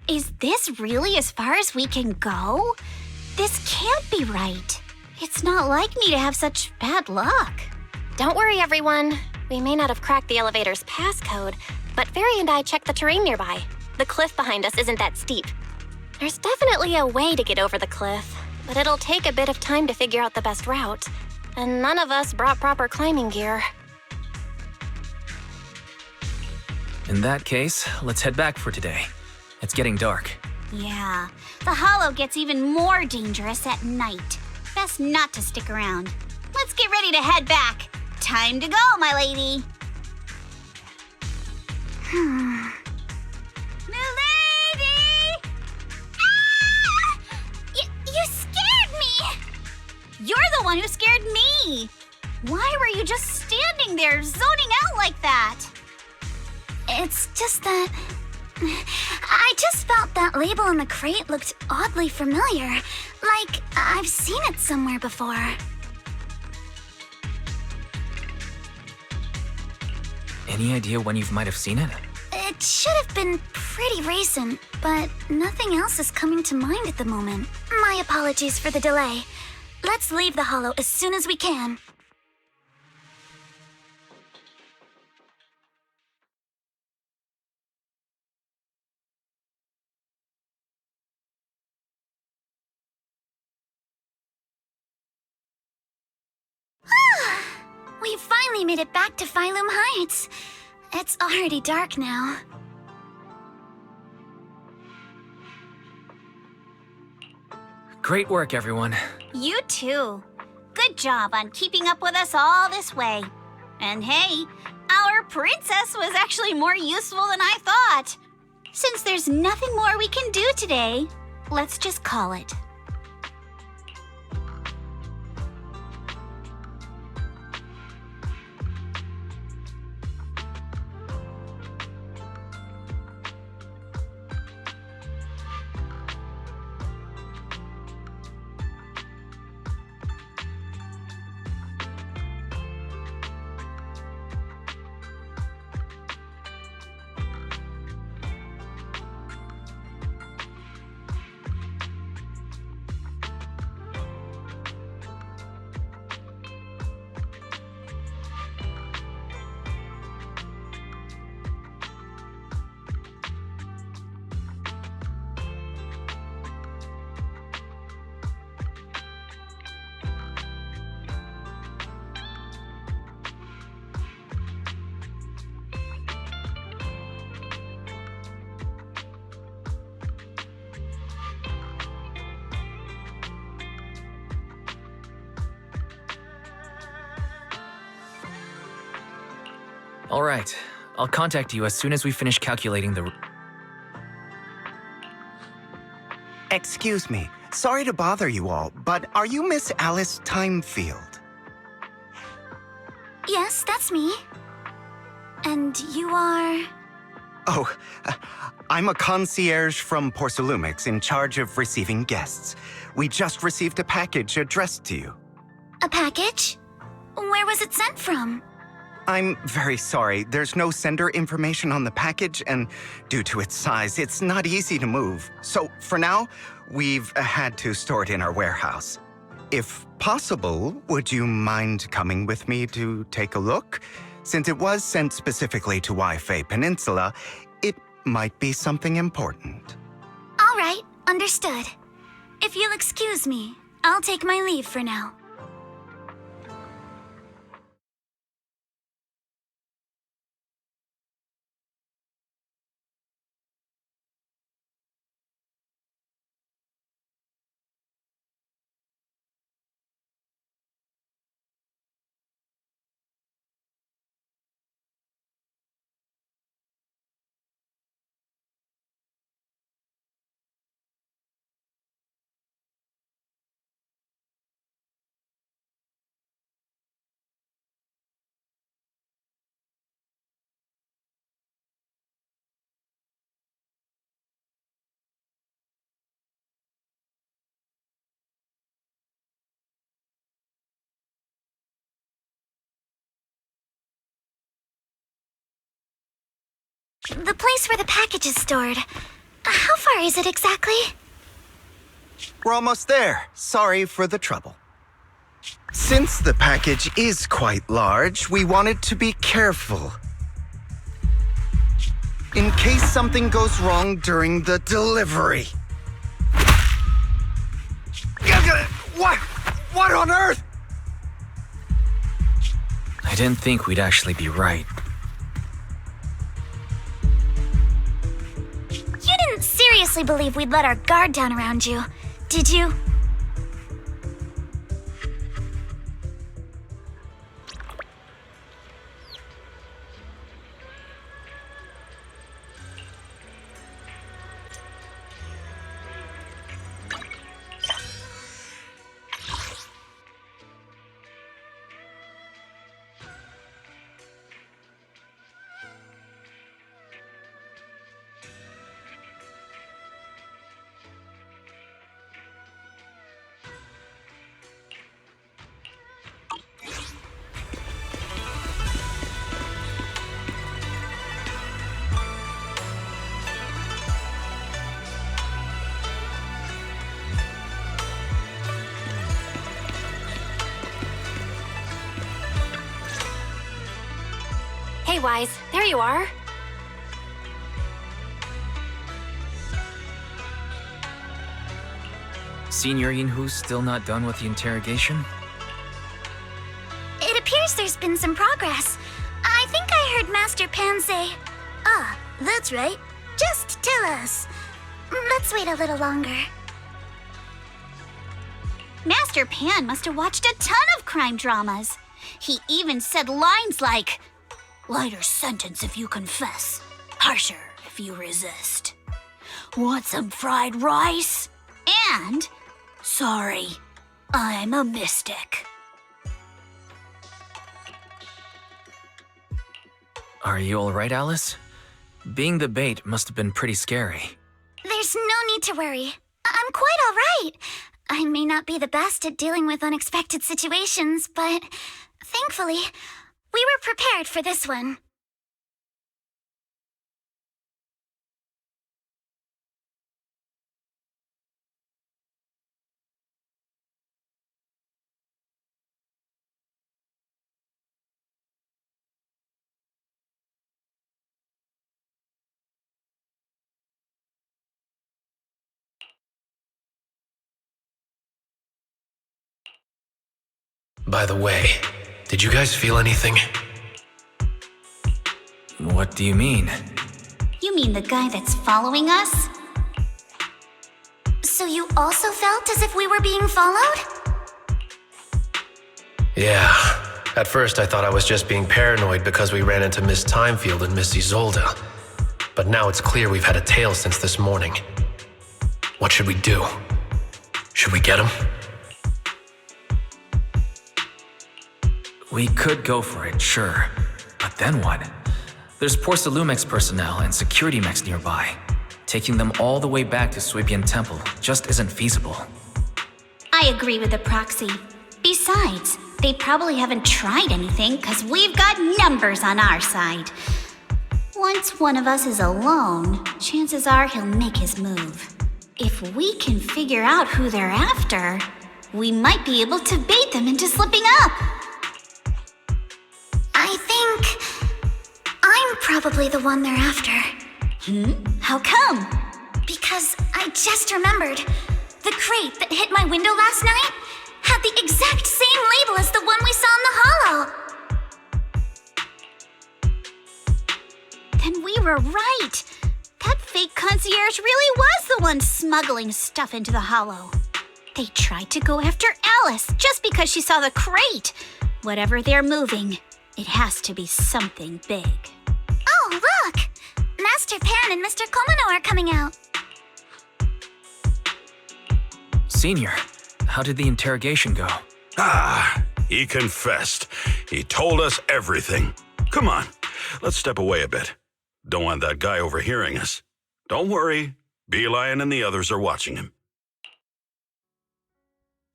Is this really as far as we can go? This can't be right. It's not like me to have such bad luck. Don't worry, everyone. We may not have cracked the elevator's passcode, but Fairy and I checked the terrain nearby. The cliff behind us isn't that steep. There's definitely a way to get over the cliff, but it'll take a bit of time to figure out the best route. And none of us brought proper climbing gear. In that case, let's head back for today. It's getting dark. Yeah, the hollow gets even more dangerous at night. Best not to stick around. let's get ready to head back. Time to go, my lady. Milady! Ah! You scared me! You're the one who scared me! Why were you just standing there, zoning out like that? It's just that... I just felt that label on the crate looked oddly familiar. Like, I've seen it somewhere before. Any idea when you might have seen it? It should have been pretty recent, but nothing else is coming to mind at the moment. My apologies for the delay. Let's leave the Hollow as soon as we can. We finally made it back to Phylum Heights. It's already dark now. Great work, everyone. You too. Good job on keeping up with us all this way. And hey, our princess was actually more useful than I thought. Since there's nothing more we can do today, let's just call it. All right. I'll contact you as soon as we finish calculating the... Excuse me. Sorry to bother you all, but are you Miss Alice Timefield? Yes, that's me. And you are... Oh, I'm a concierge from Porcelumix in charge of receiving guests. We just received a package addressed to you. A package? Where was it sent from? I'm very sorry. There's no sender information on the package, and due to its size, it's not easy to move. So, for now, we've had to store it in our warehouse. If possible, would you mind coming with me to take a look? Since it was sent specifically to Wi-Fi Peninsula, it might be something important. All right, understood. If you'll excuse me, I'll take my leave for now. The place where the package is stored. How far is it exactly? We're almost there. Sorry for the trouble. Since the package is quite large, we wanted to be careful. In case something goes wrong during the delivery. What on earth? I didn't think we'd actually be right. You didn't seriously believe we'd let our guard down around you, did you? Wise. There you are. Senior Yinhu's still not done with the interrogation? It appears there's been some progress. I think I heard Master Pan say, "Ah, that's right. Just tell us." Let's wait a little longer. Master Pan must have watched a ton of crime dramas. He even said lines like, "Lighter sentence if you confess, harsher if you resist. Want some fried rice?" And, "Sorry, I'm a mystic." Are you alright, Alice? Being the bait must have been pretty scary. There's no need to worry. I'm quite all right. I may not be the best at dealing with unexpected situations, but thankfully, we were prepared for this one. By the way, did you guys feel anything? What do you mean? You mean the guy that's following us? So you also felt as if we were being followed? Yeah. At first I thought I was just being paranoid because we ran into Miss Timefield and Miss Isolde. But now it's clear we've had a tail since this morning. What should we do? Should we get him? We could go for it, sure. But then what? There's Porcelumex personnel and security mechs nearby. Taking them all the way back to Swabian Temple just isn't feasible. I agree with the proxy. Besides, they probably haven't tried anything because we've got numbers on our side. Once one of us is alone, chances are he'll make his move. If we can figure out who they're after, we might be able to bait them into slipping up. I think I'm probably the one they're after. How come? Because I just remembered. The crate that hit my window last night had the exact same label as the one we saw in the hollow. Then we were right. That fake concierge really was the one smuggling stuff into the hollow. They tried to go after Alice just because she saw the crate. Whatever they're moving, it has to be something big. Oh, look! Master Pan and Mr. Komano are coming out. Senior, how did the interrogation go? He confessed. He told us everything. Come on, let's step away a bit. Don't want that guy overhearing us. Don't worry, Beelion and the others are watching him.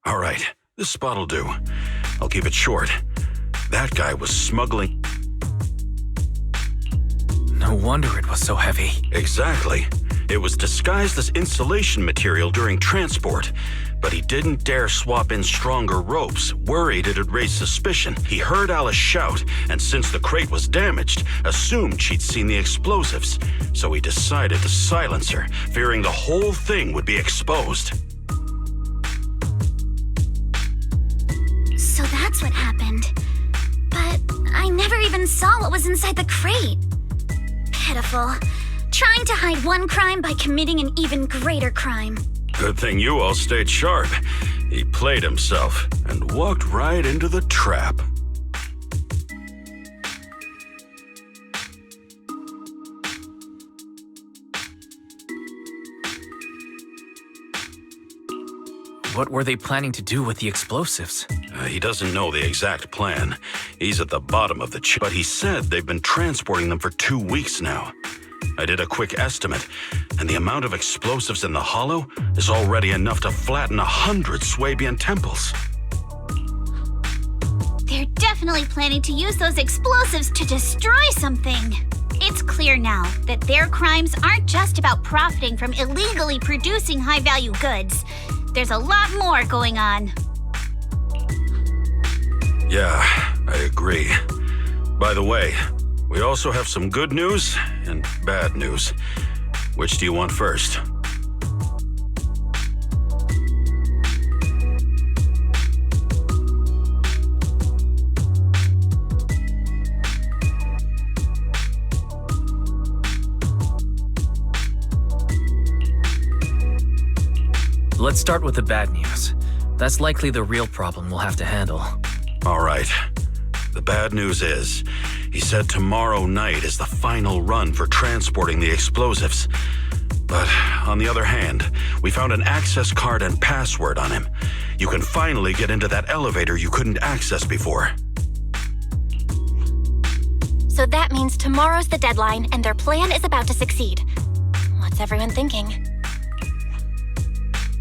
All right, this spot'll do. I'll keep it short. That guy was smuggling... No wonder it was so heavy. Exactly. It was disguised as insulation material during transport, but he didn't dare swap in stronger ropes, worried it'd raise suspicion. He heard Alice shout, and since the crate was damaged, assumed she'd seen the explosives. So he decided to silence her, fearing the whole thing would be exposed. So that's what happened. But I never even saw what was inside the crate. Pitiful. Trying to hide one crime by committing an even greater crime. Good thing you all stayed sharp. He played himself and walked right into the trap. What were they planning to do with the explosives? He doesn't know the exact plan. He's at the bottom of the chain. But he said they've been transporting them for 2 weeks now. I did a quick estimate, and the amount of explosives in the hollow is already enough to flatten 100 Swabian temples. They're definitely planning to use those explosives to destroy something. It's clear now that their crimes aren't just about profiting from illegally producing high-value goods. There's a lot more going on. Yeah, I agree. By the way, We also have some good news and bad news. Which do you want first? Let's start with the bad news. That's likely the real problem we'll have to handle. All right. The bad news is, he said tomorrow night is the final run for transporting the explosives. But on the other hand, we found an access card and password on him. You can finally get into that elevator you couldn't access before. So that means tomorrow's the deadline and their plan is about to succeed. What's everyone thinking?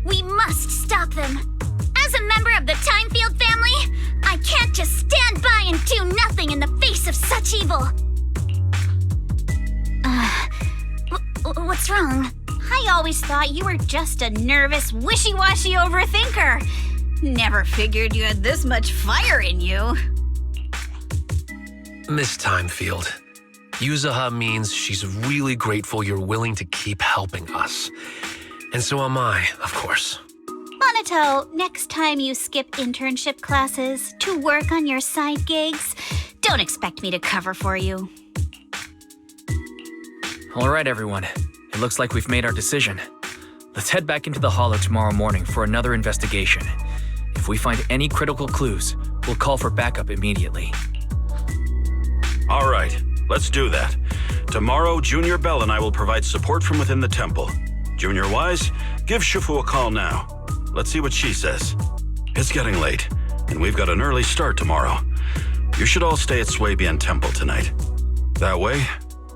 We must stop them. As a member of the Timefield family, I can't just stand by and do nothing in the face of such evil. What's wrong? I always thought you were just a nervous, wishy-washy overthinker. Never figured you had this much fire in you. Miss Timefield, Yuzaha means she's really grateful you're willing to keep helping us. And so am I, of course. Monato, next time you skip internship classes to work on your side gigs, don't expect me to cover for you. All right, everyone. It looks like we've made our decision. Let's head back into the Hollow tomorrow morning for another investigation. If we find any critical clues, we'll call for backup immediately. All right, let's do that. Tomorrow, Junior Bell and I will provide support from within the temple. Junior Wise, give Shifu a call now. Let's see what she says. It's getting late, and we've got an early start tomorrow. You should all stay at Swabian Temple tonight. That way,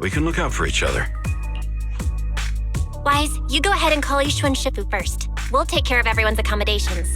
we can look out for each other. Wise, you go ahead and call Ishu and Shifu first. We'll take care of everyone's accommodations.